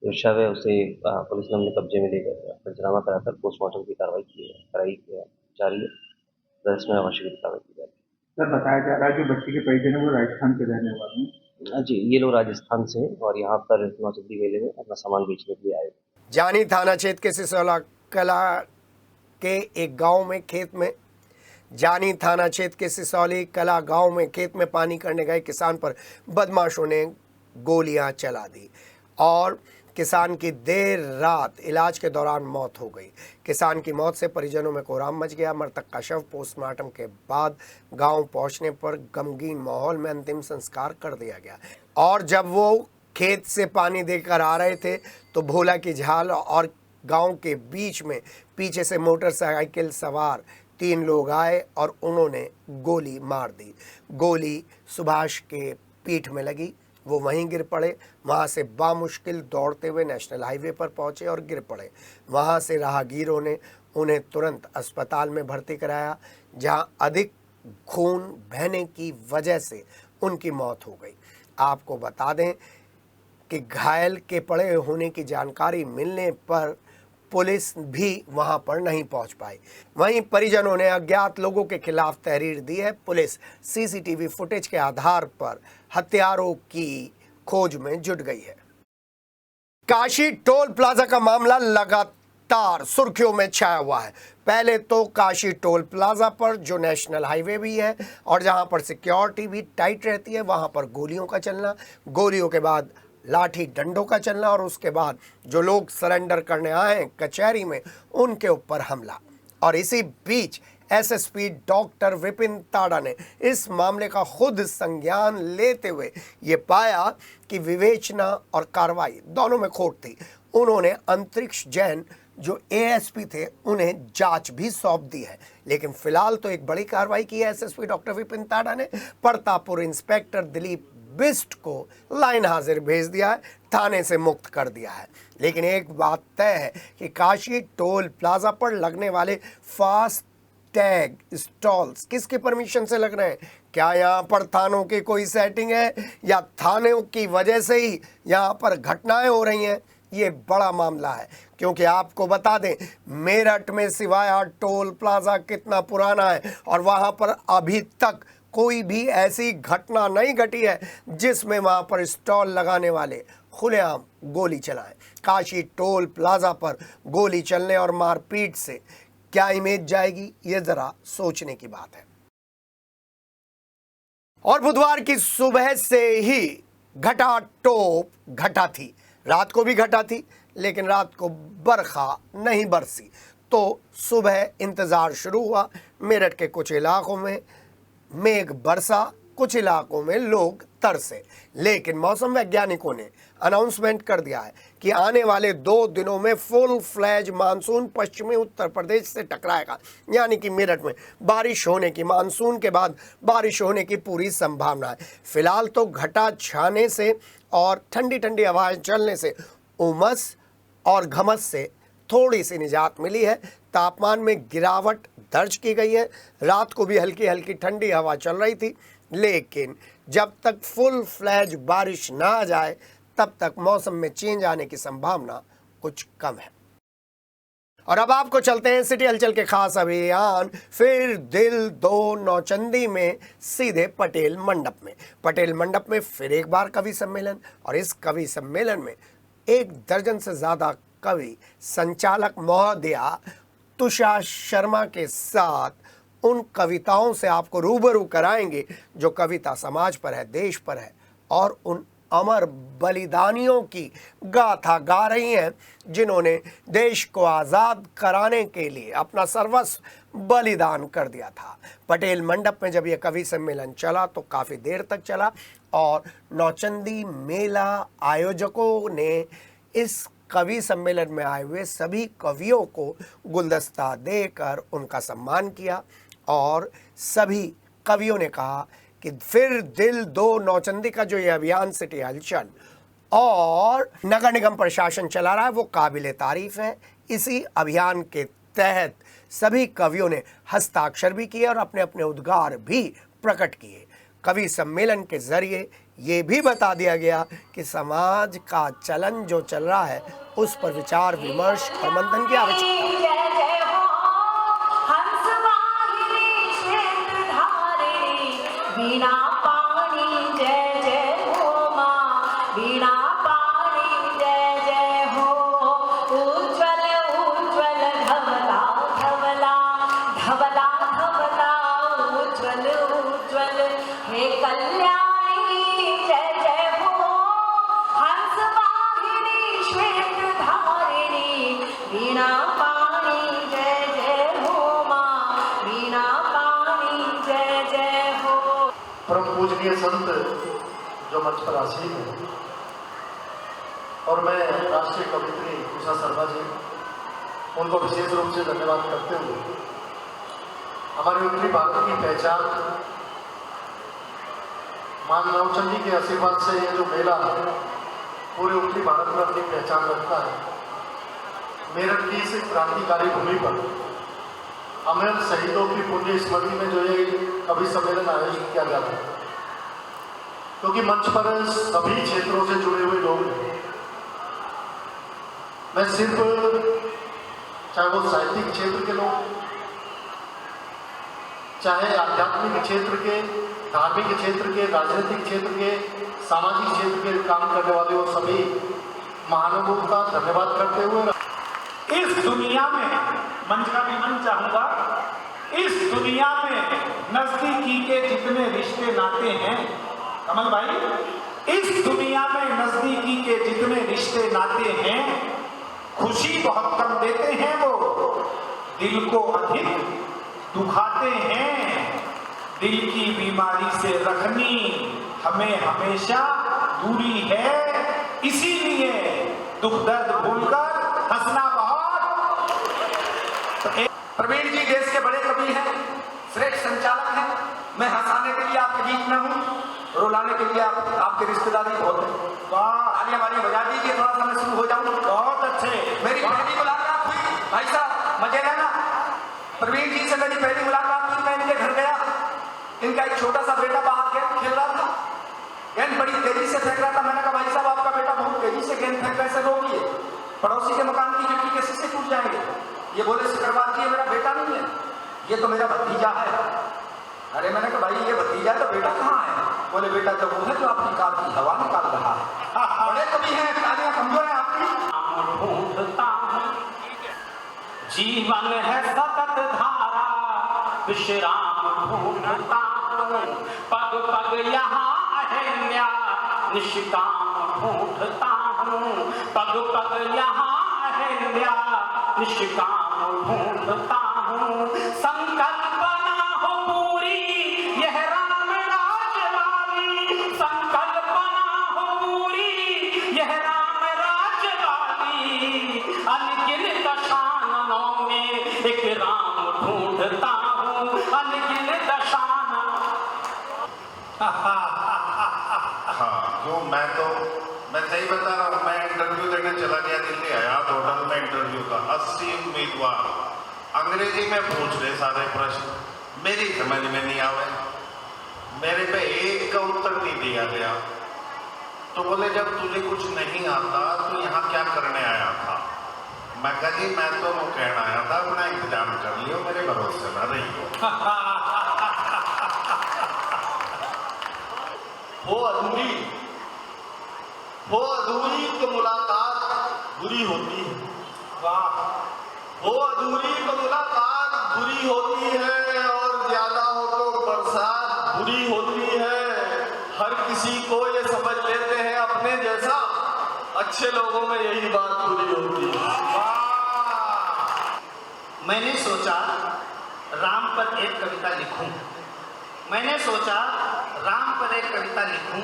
जो शव है उसे पुलिस ने अपने कब्जे में लेकर पंचनामा कराकर पोस्टमार्टम की कराई जा रही है। दर्ज में आवश्यक कार्रवाई की जा रही है। सर बताया जा रहा है जो बच्चे के परिजन है वो राजस्थान के रहने वाले हैं। जी, ये लोग राजस्थान से हैं और यहाँ पर नौचंदी मेले में अपना सामान बेचने के लिए आए। जानी थाना क्षेत्र के सिसौला कला के एक गांव में खेत में जानी थाना क्षेत्र के सिसौली कला गांव में खेत में पानी करने गए किसान पर बदमाशों ने गोलियां चला दी और किसान की देर रात इलाज के दौरान मौत हो गई। किसान की मौत से परिजनों में कोहराम मच गया। मृतक का शव पोस्टमार्टम के बाद गांव पहुंचने पर गमगीन माहौल में अंतिम संस्कार कर दिया गया और जब वो खेत से पानी देकर आ रहे थे तो भोला की झाल और गांव के बीच में पीछे से मोटरसाइकिल सवार 3 लोग आए और उन्होंने गोली मार दी। गोली सुभाष के पीठ में लगी, वो वहीं गिर पड़े। वहां से बामुश्किल दौड़ते हुए नेशनल हाईवे पर पहुंचे और गिर पड़े। वहां से राहगीरों ने उन्हें तुरंत अस्पताल में भर्ती कराया, जहां अधिक खून बहने की वजह से उनकी मौत हो गई। आपको बता दें कि घायल के पड़े होने की जानकारी मिलने पर पुलिस भी वहां पर नहीं पहुंच पाई। वहीं परिजनों ने अज्ञात लोगों के खिलाफ तहरीर दी है। पुलिस सीसीटीवी फुटेज के आधार पर हत्यारों की खोज में जुट गई है। काशी टोल प्लाजा का मामला लगातार सुर्खियों में छाया हुआ है। पहले तो काशी टोल प्लाजा पर जो नेशनल हाईवे भी है और जहां पर सिक्योरिटी भी टाइट रहती है, वहां पर गोलियों का चलना, गोलियों के बाद लाठी डंडों का चलना और उसके बाद जो लोग सरेंडर करने आए हैं कचहरी में उनके ऊपर हमला। और इसी बीच एसएसपी डॉक्टर विपिन ताड़ा ने इस मामले का खुद संज्ञान लेते हुए ये पाया कि विवेचना और कार्रवाई दोनों में खोट थी। उन्होंने अंतरिक्ष जैन जो एएसपी थे उन्हें जांच भी सौंप दी है। लेकिन फिलहाल तो एक बड़ी कार्रवाई की है एसएसपी डॉक्टर विपिन ताड़ा ने। प्रतापपुर इंस्पेक्टर दिलीप बिस्ट को लाइन हाजिर भेज दिया है, थाने से मुक्त कर दिया है। लेकिन एक बात तय है कि काशी टोल प्लाजा पर लगने वाले फास्ट टैग स्टॉल्स किसके परमिशन से लग रहे हैं? क्या यहाँ पर थानों की कोई सेटिंग है या थानों की वजह से ही यहाँ पर घटनाएं हो रही हैं? ये बड़ा मामला है, क्योंकि आपको बता दें मेरठ में सिवाया टोल प्लाजा कितना पुराना है और वहाँ पर अभी तक कोई भी ऐसी घटना नहीं घटी है जिसमें वहां पर स्टॉल लगाने वाले खुलेआम गोली चलाएं। काशी टोल प्लाजा पर गोली चलने और मारपीट से क्या इमेज जाएगी, ये जरा सोचने की बात है। और बुधवार की सुबह से ही घटा टोप घटा थी, रात को भी घटा थी, लेकिन रात को बरखा नहीं बरसी तो सुबह इंतजार शुरू हुआ। मेरठ के कुछ इलाकों में मेघ बरसा, कुछ इलाकों में लोग तरसे, लेकिन मौसम वैज्ञानिकों ने अनाउंसमेंट कर दिया है कि आने वाले 2 दिनों में फुल फ्लैज मानसून पश्चिमी उत्तर प्रदेश से टकराएगा। यानी कि मेरठ में बारिश होने की, मानसून के बाद बारिश होने की पूरी संभावना है। फिलहाल तो घटा छाने से और ठंडी ठंडी हवाएं चलने से उमस और घमस से थोड़ी सी निजात मिली है। तापमान में गिरावट दर्ज की गई है। रात को भी हल्की हल्की ठंडी हवा चल रही थी, लेकिन जब तक फुल फ्लैज बारिश ना आ जाए तब तक मौसम में चेंज आने की संभावना कुछ कम है। और अब आपको चलते हैं सिटी हलचल के खास अभियान फिर दिल दो नौचंदी में सीधे पटेल मंडप में। पटेल मंडप में फिर एक बार कवि सम्मेलन, और इस कवि सम्मेलन में 1 दर्जन से ज्यादा कवि संचालक महोदया तुषार शर्मा के साथ उन कविताओं से आपको रूबरू कराएंगे जो कविता समाज पर है, देश पर है और उन अमर बलिदानियों की गाथा गा रही हैं जिन्होंने देश को आज़ाद कराने के लिए अपना सर्वस्व बलिदान कर दिया था। पटेल मंडप में जब यह कवि सम्मेलन चला तो काफ़ी देर तक चला और नौचंदी मेला आयोजकों ने इस कवि सम्मेलन में आए हुए सभी कवियों को गुलदस्ता देकर उनका सम्मान किया और सभी कवियों ने कहा कि फिर दिल दो नौचंदी का जो ये अभियान सिटी हलचल और नगर निगम प्रशासन चला रहा है वो काबिले तारीफ है। इसी अभियान के तहत सभी कवियों ने हस्ताक्षर भी किए और अपने अपने उद्गार भी प्रकट किए। कवि सम्मेलन के जरिए ये भी बता दिया गया कि समाज का चलन जो चल रहा है उस पर विचार विमर्श और मंथन की आवश्यकता है। परम पूजनीय संत जो मंच पर आसीन है और मैं राष्ट्रीय कवित्री उषा शर्मा जी उनको विशेष रूप से धन्यवाद करते हुए हमारे उत्तरी भारत की पहचान मां नवचंडी के आशीर्वाद से ये जो मेला पूरे उत्तरी भारत में अपनी पहचान रखता है। मेरठ की इस क्रांतिकारी भूमि पर अमर शहीदों की पुण्य स्मृति में जो ये कवि सम्मेलन आयोजित किया जाता है, क्योंकि मंच पर सभी क्षेत्रों से जुड़े हुए लोग हैं। मैं सिर्फ चाहे वो साहित्यिक क्षेत्र के लोग, चाहे आध्यात्मिक क्षेत्र के, धार्मिक क्षेत्र के, राजनीतिक क्षेत्र के, सामाजिक क्षेत्र के काम करने वाले वो सभी महानुभावों का धन्यवाद करते हुए इस दुनिया में मंच का भी मन चाहूंगा, इस दुनिया में नजदीकी के जितने रिश्ते नाते हैं, कमल भाई, इस दुनिया में नजदीकी के जितने रिश्ते नाते हैं, खुशी बहुत कम देते हैं, वो दिल को अधिक दुखाते हैं। दिल की बीमारी से रखनी हमें हमेशा दूरी है, इसीलिए दुख दर्द भूलकर हंसना बहुत। प्रवीण जी देश के बड़े कवि हैं, श्रेष्ठ संचालक हैं। मैं हंसाने के लिए आपके बीच में हूँ, रुलाने के लिए आपके रिश्तेदारी बहुत है। तालियां वाली बजा दीजिए, थोड़ा सा मैं शुरू हो जाऊँ। बहुत अच्छे। मेरी पहली मुलाकात हुई, भाई साहब मजे लेना, प्रवीण जी से मेरी पहली मुलाकात हुई। मैं इनके घर गया, इनका एक छोटा सा बेटा बाहर खेल रहा था, गेंद बड़ी तेजी से फेंक रहा था। मैंने कहा भाई साहब आपका बेटा बहुत तेजी से गेंद फेंक रहा है, इसे रोकिए, पड़ोसी के मकान की खिड़की के शीशे टूट जाएंगे। ये बोले सिकरवार जी मेरा बेटा नहीं है, ये तो मेरा भतीजा है। अरे मैंने कहा भाई ये भतीजा तो बेटा कहाँ है? बोले बेटा तो वो है जो आपकी कार की हवा निकाल रहा है। बड़े कवि हैं, तालियां कमजोर है आपकी। ढूंढता हूं जीवन है सतत धारा, विश्राम ढूंढता हूं, पग पग यहाँ अहल्या निष्काम ढूंढता हूं, पग पग यहाँ अहल्या निष्काम ढूंढता हूं। संकल्पना हो पूरी यह राम राज वाली, संकल्पना हो पूरी यह राम राज वाली, अनगिनत शानों में एक राम ढूंढता हूं, अनगिनत शानों। हाँ, जो मैं सही बता रहा हूँ। मैं इंटरव्यू देने चला गया दिल्ली, हयात होटल में इंटरव्यू था। 80 उम्मीदवार अंग्रेजी में पूछ रहे सारे प्रश्न, मेरी समझ में नहीं आवे, मेरे पे एक का उत्तर नहीं दिया गया। तो बोले जब तुझे कुछ नहीं आता तो यहाँ क्या करने आया था? मैं कहा जी मैं तो वो कहना आया था, अपना इंतजाम कर लियो, मेरे भरोसे न रहियो। वो अधूरी तो मुलाकात बुरी होती है। वो अधूरी तो मुलाकात बुरी होती है, और ज्यादा हो तो बरसात बुरी होती है। हर किसी को ये समझ लेते हैं अपने जैसा, अच्छे लोगों में यही बात बुरी होती है। मैंने सोचा राम पर एक कविता लिखूं, मैंने सोचा राम पर एक कविता लिखूं।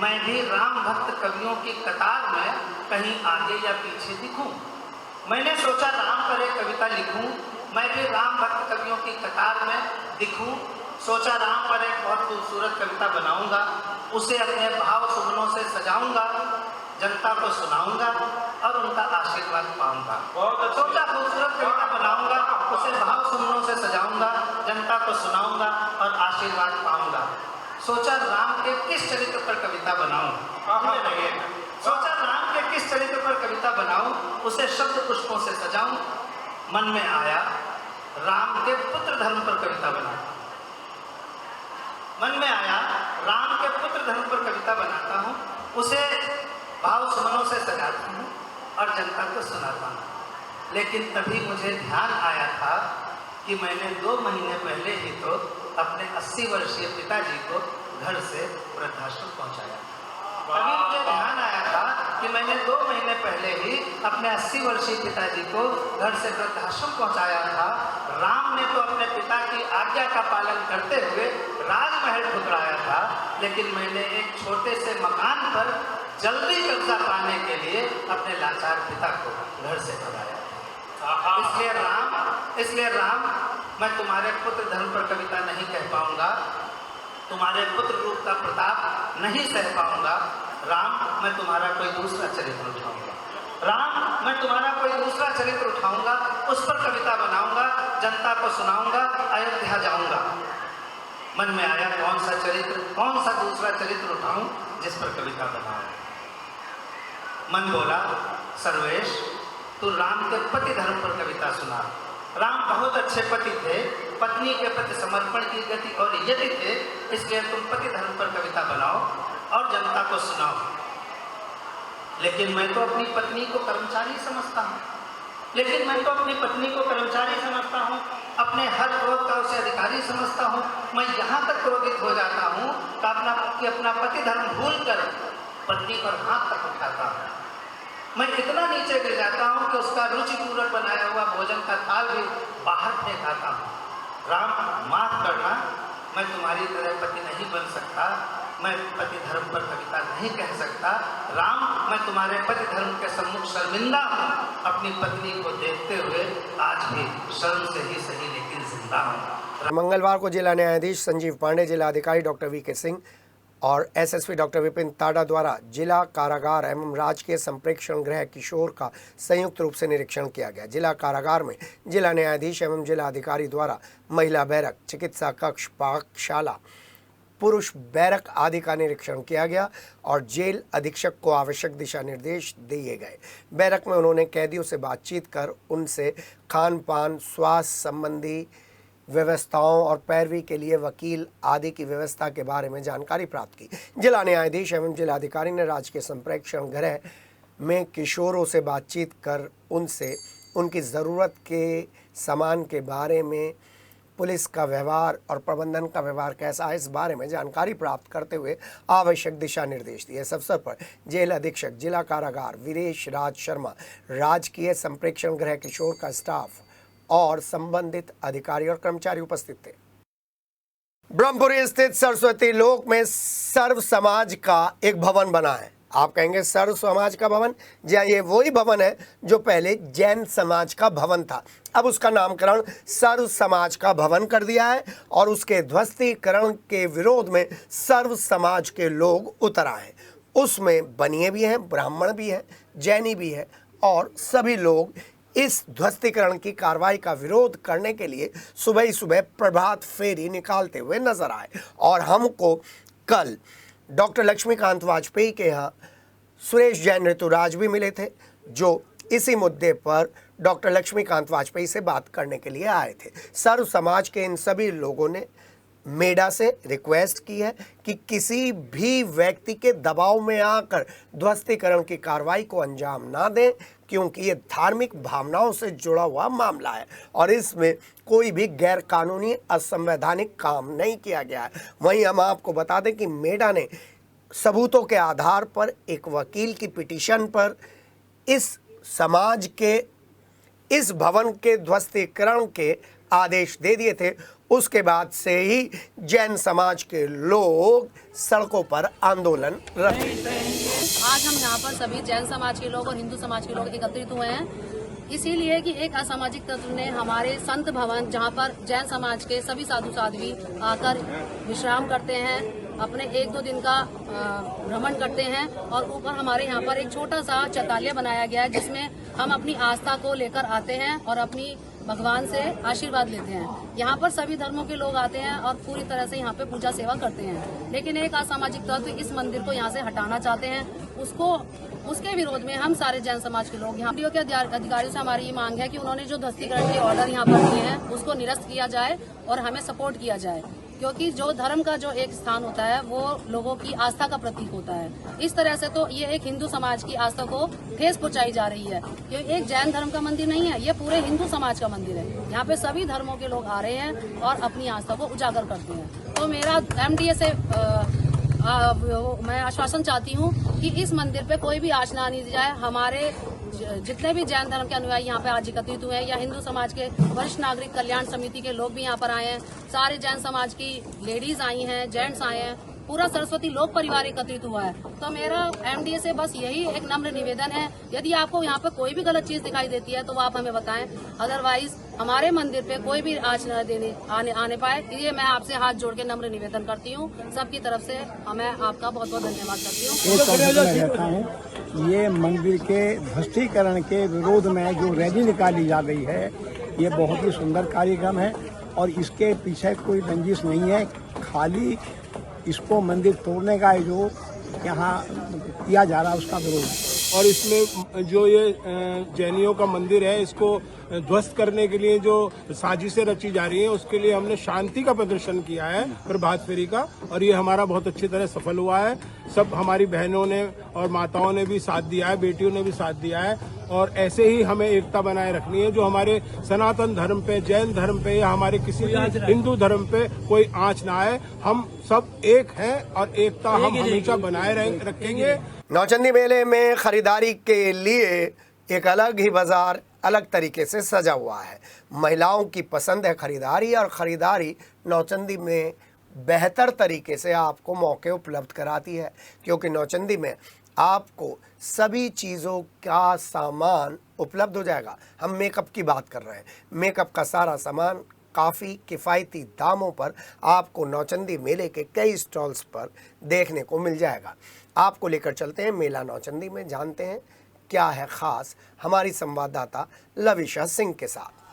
मैं भी राम भक्त कवियों की कतार में कहीं आगे या पीछे दिखूं। मैंने सोचा राम पर एक कविता लिखूं, मैं भी राम भक्त कवियों की कतार में दिखूं। सोचा राम पर एक बहुत खूबसूरत कविता बनाऊंगा, उसे अपने भाव सुमनों से सजाऊंगा, जनता को सुनाऊंगा और उनका आशीर्वाद पाऊंगा। सोचा खूबसूरत कविता बनाऊंगा, उसे भाव सुमनों से सजाऊंगा, जनता को सुनाऊंगा और आशीर्वाद पाऊंगा। सोचा राम के किस चरित्र पर कविता बनाऊं, सोचा राम के किस चरित्र पर कविता बनाऊं, उसे शब्द पुष्पों से सजाऊं। मन में आया राम के पुत्र धर्म पर कविता बनाऊं। मन में आया राम के पुत्र धर्म पर कविता बनाता हूं, उसे भाव सुमनों से सजाता हूं और जनता को सुनाता हूं। लेकिन तभी मुझे ध्यान आया था कि मैंने 2 महीने पहले ही तो अपने 80 वर्षीय पिताजी को घर से वृद्धाश्रम पहुंचाया। तभी मुझे ध्यान आया था कि मैंने 2 महीने पहले ही अपने 80 वर्षीय पिताजी को घर से वृद्धाश्रम पहुंचाया था। राम ने तो अपने पिता की आज्ञा का पालन करते हुए राजमहल ठुकराया था, लेकिन मैंने एक छोटे से मकान पर जल्दी कब्जा पाने के लिए अपने लाचार पिता को घर से भगाया। इसलिए राम, मैं तुम्हारे पुत्र धर्म पर कविता नहीं कह पाऊंगा, तुम्हारे पुत्र रूप का प्रताप नहीं सह पाऊंगा। राम, मैं तुम्हारा कोई दूसरा चरित्र उठाऊंगा। राम, मैं तुम्हारा कोई दूसरा चरित्र उठाऊंगा, उस पर कविता बनाऊंगा, जनता को सुनाऊंगा, अयोध्या जाऊंगा। मन में आया कौन सा चरित्र, कौन सा दूसरा चरित्र उठाऊं जिस पर कविता बनाऊं। मन बोला, सर्वेश, तू राम के पति धर्म पर कविता सुना। राम बहुत अच्छे पति थे, पत्नी के प्रति समर्पण की गति और यति थे, इसलिए तुम पति धर्म पर कविता बनाओ और जनता को सुनाओ। लेकिन मैं तो अपनी पत्नी को कर्मचारी समझता हूँ, अपने हर क्रोध का उसे अधिकारी समझता हूँ। मैं यहाँ तक क्रोधित हो जाता हूँ कि अपना पति धर्म भूल कर पत्नी पर हाथ तक उठाता हूँ। मैं इतना नीचे गिर जाता हूँ कि उसका रुचिपूर्वक बनाया हुआ भोजन का थाल भी बाहर फेंक आता हूँ। राम, माफ करना, मैं तुम्हारी तरह पति नहीं बन सकता, मैं पति धर्म पर कविता नहीं कह सकता। राम, मैं तुम्हारे पति धर्म के सम्मुख शर्मिंदा हूँ, अपनी पत्नी को देखते हुए आज भी शर्म से ही सही लेकिन जिंदा हूँ। मंगलवार को जिला न्यायाधीश संजीव पांडे, जिलाधिकारी डॉक्टर वी के सिंह और एसएसपी डॉक्टर विपिन ताडा द्वारा जिला कारागार एवं राजकीय संप्रेक्षण गृह किशोर का संयुक्त रूप से निरीक्षण किया गया। जिला कारागार में जिला न्यायाधीश एवं जिला अधिकारी द्वारा महिला बैरक, चिकित्सा कक्ष, पाकशाला, पुरुष बैरक आदि का निरीक्षण किया गया और जेल अधीक्षक को आवश्यक दिशा निर्देश दिए गए। बैरक में उन्होंने कैदियों से बातचीत कर उनसे खान पान, स्वास्थ्य संबंधी व्यवस्थाओं और पैरवी के लिए वकील आदि की व्यवस्था के बारे में जानकारी प्राप्त की। जिला न्यायाधीश एवं जिलाधिकारी ने राजकीय संप्रेक्षण गृह में किशोरों से बातचीत कर उनसे उनकी ज़रूरत के सामान के बारे में, पुलिस का व्यवहार और प्रबंधन का व्यवहार कैसा है, इस बारे में जानकारी प्राप्त करते हुए आवश्यक दिशा निर्देश दिए। इस अवसर पर जेल अधीक्षक जिला कारागार वीरेश राज शर्मा, राजकीय संप्रेक्षण गृह किशोर का स्टाफ और संबंधित अधिकारी और कर्मचारी उपस्थित थे। ब्रह्मपुरी स्थित सरस्वती लोक में सर्व समाज का एक भवन बना है। आप कहेंगे सर्व समाज का भवन? जी हाँ, ये वही भवन है जो पहले जैन समाज का भवन था। अब उसका नामकरण सर्व समाज का भवन कर दिया है और उसके ध्वस्तीकरण के विरोध में सर्व समाज के लोग उतर आए। उसमें बनिए भी हैं, ब्राह्मण भी हैं, जैनी भी है और सभी लोग इस ध्वस्तीकरण की कार्रवाई का विरोध करने के लिए सुबह ही सुबह प्रभात फेरी निकालते हुए नजर आए। और हमको कल डॉक्टर लक्ष्मीकांत वाजपेयी के यहाँ सुरेश जैन ऋतुराज भी मिले थे, जो इसी मुद्दे पर डॉक्टर लक्ष्मीकांत वाजपेयी से बात करने के लिए आए थे। सर्व समाज के इन सभी लोगों ने मेडा से रिक्वेस्ट की है कि किसी भी व्यक्ति के दबाव में आकर ध्वस्तीकरण की कार्रवाई को अंजाम ना दें, क्योंकि ये धार्मिक भावनाओं से जुड़ा हुआ मामला है और इसमें कोई भी गैर कानूनी असंवैधानिक काम नहीं किया गया है। वहीं हम आपको बता दें कि मेडा ने सबूतों के आधार पर एक वकील की पिटीशन पर इस समाज के इस भवन के ध्वस्तीकरण के आदेश दे दिए थे। उसके बाद से ही जैन समाज के लोग सड़कों पर आंदोलन रखे। आज हम यहाँ पर सभी जैन समाज के लोग और हिंदू समाज के लोग एकत्रित हुए हैं, इसीलिए कि एक असामाजिक तत्व ने हमारे संत भवन, जहाँ पर जैन समाज के सभी साधु साध्वी आकर विश्राम करते हैं, अपने 1-2 दिन का भ्रमण करते हैं और ऊपर हमारे यहाँ पर एक छोटा सा चैतालिया बनाया गया है, जिसमें हम अपनी आस्था को लेकर आते हैं और अपनी भगवान से आशीर्वाद लेते हैं। यहाँ पर सभी धर्मों के लोग आते हैं और पूरी तरह से यहाँ पे पूजा सेवा करते हैं, लेकिन एक असामाजिक तत्व इस मंदिर को यहाँ से हटाना चाहते हैं। उसके विरोध में हम सारे जैन समाज के लोग यहाँ के अधिकारियों से हमारी ये मांग है कि उन्होंने जो ध्वस्तीकरण के ऑर्डर यहाँ पर दिए हैं उसको निरस्त किया जाए और हमें सपोर्ट किया जाए, क्योंकि जो धर्म का जो एक स्थान होता है वो लोगों की आस्था का प्रतीक होता है। इस तरह से तो ये एक हिंदू समाज की आस्था को ठेस पहुंचाई जा रही है। ये एक जैन धर्म का मंदिर नहीं है, ये पूरे हिंदू समाज का मंदिर है। यहाँ पे सभी धर्मों के लोग आ रहे हैं और अपनी आस्था को उजागर करते हैं। तो मेरा MDA से मैं आश्वासन चाहती हूँ कि इस मंदिर पे कोई भी आँच ना दी जाए। हमारे जितने भी जैन धर्म के अनुयायी यहाँ पे आज एकत्रित हुए हैं या हिंदू समाज के वरिष्ठ नागरिक कल्याण समिति के लोग भी यहाँ पर आए हैं, सारे जैन समाज की लेडीज आई हैं, जेंट्स आए हैं, पूरा सरस्वती लोक परिवार एकत्रित हुआ है। तो मेरा MDA से बस यही एक नम्र निवेदन है, यदि आपको यहाँ पे कोई भी गलत चीज दिखाई देती है तो आप हमें बताएं, अदरवाइज हमारे मंदिर पे कोई भी आँच न आने पाए, ये मैं आपसे हाथ जोड़ के नम्र निवेदन करती हूँ। सबकी तरफ से मैं आपका बहुत बहुत धन्यवाद करती हूँ। ये मंदिर के ध्वस्तीकरण के विरोध में जो रैली निकाली जा रही है, ये बहुत ही सुंदर कार्यक्रम है और इसके पीछे कोई रंजिश नहीं है, खाली इसको मंदिर तोड़ने का जो यहाँ किया जा रहा है उसका विरोध। और इसमें जो ये जैनियों का मंदिर है इसको ध्वस्त करने के लिए जो साजिशें रची जा रही हैं उसके लिए हमने शांति का प्रदर्शन किया है प्रभात फेरी का, और ये हमारा बहुत अच्छी तरह सफल हुआ है। सब हमारी बहनों ने और माताओं ने भी साथ दिया है, बेटियों ने भी साथ दिया है, और ऐसे ही हमें एकता बनाए रखनी है। जो हमारे सनातन धर्म पे, जैन धर्म पे या हमारे किसी हिंदू धर्म पे कोई आँच ना आए। हम सब एक हैं और एकता हम हमेशा बनाए रखेंगे। नौचंदी मेले में खरीदारी के लिए एक अलग ही बाजार अलग तरीके से सजा हुआ है। महिलाओं की पसंद है खरीदारी, और खरीदारी नौचंदी में बेहतर तरीके से आपको मौके उपलब्ध कराती है, क्योंकि नौचंदी में आपको सभी चीज़ों का सामान उपलब्ध हो जाएगा। हम मेकअप की बात कर रहे हैं, मेकअप का सारा सामान काफ़ी किफ़ायती दामों पर आपको नौचंदी मेले के कई स्टॉल्स पर देखने को मिल जाएगा। आपको लेकर चलते हैं मेला नौचंदी में, जानते हैं क्या है ख़ास हमारी संवाददाता लविशा सिंह के साथ।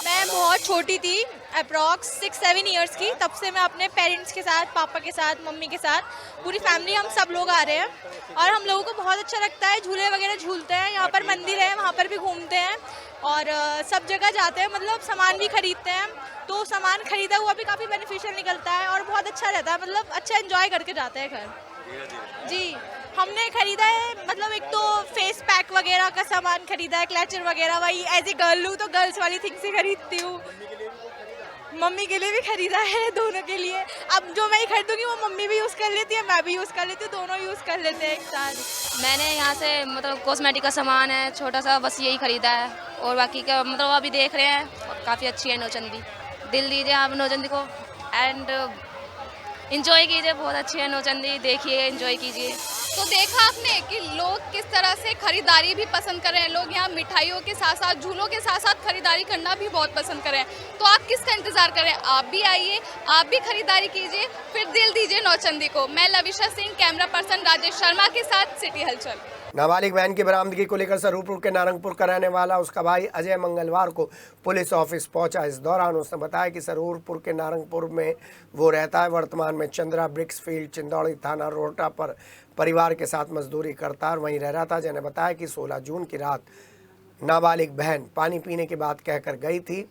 मैं बहुत छोटी थी, अप्रॉक्स 6-7 इयर्स की, तब से मैं अपने पेरेंट्स के साथ, पापा के साथ, मम्मी के साथ, पूरी फैमिली हम सब लोग आ रहे हैं और हम लोगों को बहुत अच्छा लगता है। झूले वगैरह झूलते हैं, यहाँ पर मंदिर है वहाँ पर भी घूमते हैं और सब जगह जाते हैं, मतलब सामान भी खरीदते हैं। तो सामान खरीदा हुआ भी काफ़ी बेनिफिशियल निकलता है और बहुत अच्छा रहता है, मतलब अच्छा एंजॉय करके जाते हैं घर। जी, हमने खरीदा है, मतलब एक तो फेस पैक वगैरह का सामान खरीदा है, क्लचर वगैरह, वही एज ए गर्ल हूँ तो गर्ल्स वाली थिंग्स ही खरीदती हूँ। मम्मी के लिए भी खरीदा है, दोनों के लिए। अब जो मैं खरीदूंगी वो मम्मी भी यूज़ कर लेती है, मैं भी यूज़ कर लेती हूँ, दोनों यूज़ कर लेते हैं एक साथ। मैंने यहाँ से मतलब कॉस्मेटिक का सामान है छोटा सा, बस यही खरीदा है और बाकी का मतलब अभी देख रहे हैं। काफ़ी अच्छी है नौचंदी, दिल दीजिए आप नौचंदी को एंड एंजॉय कीजिए। बहुत अच्छी है नौचंदी, देखिए एंजॉय कीजिए। तो देखा आपने कि लोग किस तरह से खरीदारी भी पसंद कर रहे हैं। लोग यहाँ मिठाइयों के साथ साथ, झूलों के साथ साथ खरीदारी करना भी बहुत पसंद कर रहे हैं। तो आप किसका इंतजार कर रहे हैं? आप भी आइए, आप भी खरीदारी कीजिए, फिर दिल दीजिए नौचंदी को। मैं लविशा सिंह, कैमरा पर्सन राजेश शर्मा के साथ, सिटी हलचल। नाबालिग बहन की बरामदगी को लेकर सरूरपुर के नारंगपुर का रहने वाला उसका भाई अजय मंगलवार को पुलिस ऑफिस पहुंचा। इस दौरान उसने बताया कि सरूरपुर के नारंगपुर में वो रहता है। वर्तमान में चंद्रा ब्रिक्स फील्ड चिंदौड़ी थाना रोहटा पर परिवार के साथ मजदूरी करता है और वहीं रह रहा था। जिन्हें बताया कि 16 जून की रात नाबालिग बहन पानी पीने की बात कहकर गई थी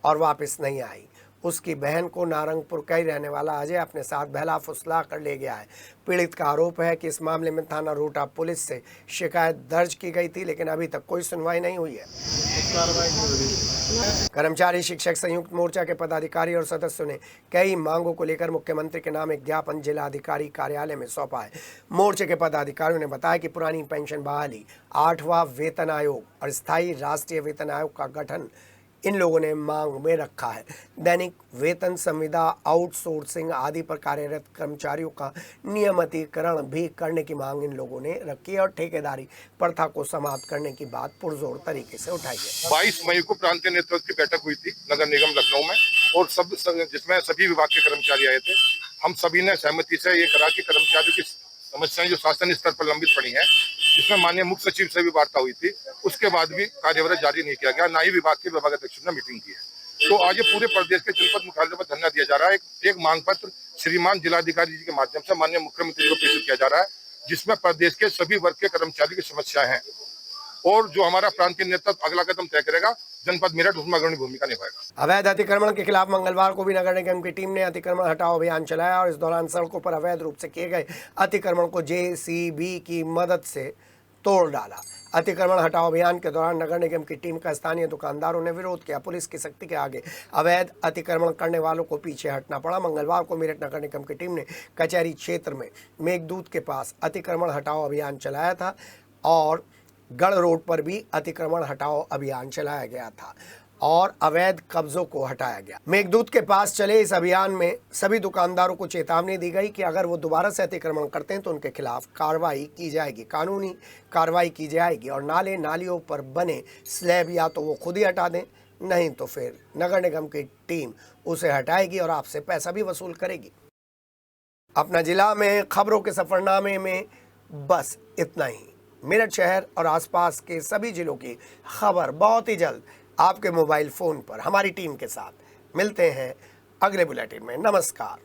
और वापस नहीं आई। उसकी बहन को नारंगपुर का ही रहने वाला अजय अपने साथ बहला फुसला कर ले गया है। पीड़ित का आरोप है कि इस मामले में थाना रोहटा पुलिस से शिकायत दर्ज की गई थी, लेकिन अभी तक कोई सुनवाई नहीं हुई है। कर्मचारी शिक्षक संयुक्त मोर्चा के पदाधिकारी और सदस्यों ने कई मांगों को लेकर मुख्यमंत्री के नाम एक ज्ञापन जिलाधिकारी कार्यालय में सौंपा है। मोर्चे के पदाधिकारियों ने बताया कि पुरानी पेंशन बहाली, 8वां वेतन आयोग और स्थायी राष्ट्रीय वेतन आयोग का गठन इन लोगों ने मांग में रखा है। दैनिक वेतन संविदा, आउटसोर्सिंग आदि पर कार्यरत कर्मचारियों का नियमितीकरण भी करने की मांग इन लोगों ने रखी है और ठेकेदारी प्रथा को समाप्त करने की बात पुरजोर तरीके से उठाई है। 22 मई को प्रांतीय नेतृत्व की बैठक हुई थी नगर निगम लखनऊ में और जिसमें सभी विभाग के कर्मचारी आए थे। हम सभी ने सहमति से ये करा कि कर्मचारियों की समस्याएं जो शासन स्तर पर लंबित पड़ी हैं, जिसमें माननीय मुख्य सचिव से भी वार्ता हुई थी, उसके बाद भी कार्यभार जारी नहीं किया गया, ना ही विभाग के विभागाध्यक्षों ने मीटिंग की है। तो आज ये पूरे प्रदेश के जनपद मुख्यालयों पर धरना दिया जा रहा है। एक मांग पत्र श्रीमान जिलाधिकारी जी के माध्यम से माननीय मुख्यमंत्री को प्रेषित किया जा रहा है, जिसमें प्रदेश के सभी वर्ग के कर्मचारी की समस्याएं हैं और जो हमारा प्रांतीय नेतृत्व अगला कदम तय करेगा, जनपद मेरठ उसमें अग्रणी भूमिका निभाएगा। अवैध अतिक्रमण के खिलाफ मंगलवार को भी नगर निगम की टीम ने अतिक्रमण हटाओ अभियान चलाया और इस दौरान सड़कों पर अवैध रूप से किए गए अतिक्रमण को JCB की मदद से तोड़ डाला। अतिक्रमण हटाओ अभियान के दौरान नगर निगम की टीम का स्थानीय दुकानदारों ने विरोध किया। पुलिस की सख्ती के आगे अवैध अतिक्रमण करने वालों को पीछे हटना पड़ा। मंगलवार को मेरठ नगर निगम की टीम ने कचहरी क्षेत्र में मेघदूत के पास अतिक्रमण हटाओ अभियान चलाया था और गढ़ रोड पर भी अतिक्रमण हटाओ अभियान चलाया गया था और अवैध कब्जों को हटाया गया। मेघदूत के पास चले इस अभियान में सभी दुकानदारों को चेतावनी दी गई कि अगर वो दोबारा से अतिक्रमण करते हैं तो उनके खिलाफ कार्रवाई की जाएगी, कानूनी कार्रवाई की जाएगी और नाले नालियों पर बने स्लैब या तो वो खुद ही हटा दें, नहीं तो फिर नगर निगम की टीम उसे हटाएगी और आपसे पैसा भी वसूल करेगी। अपना जिला में खबरों के सफरनामे में बस इतना ही। मेरठ शहर और आसपास के सभी जिलों की खबर बहुत ही जल्द आपके मोबाइल फोन पर हमारी टीम के साथ। मिलते हैं अगले बुलेटिन में। नमस्कार।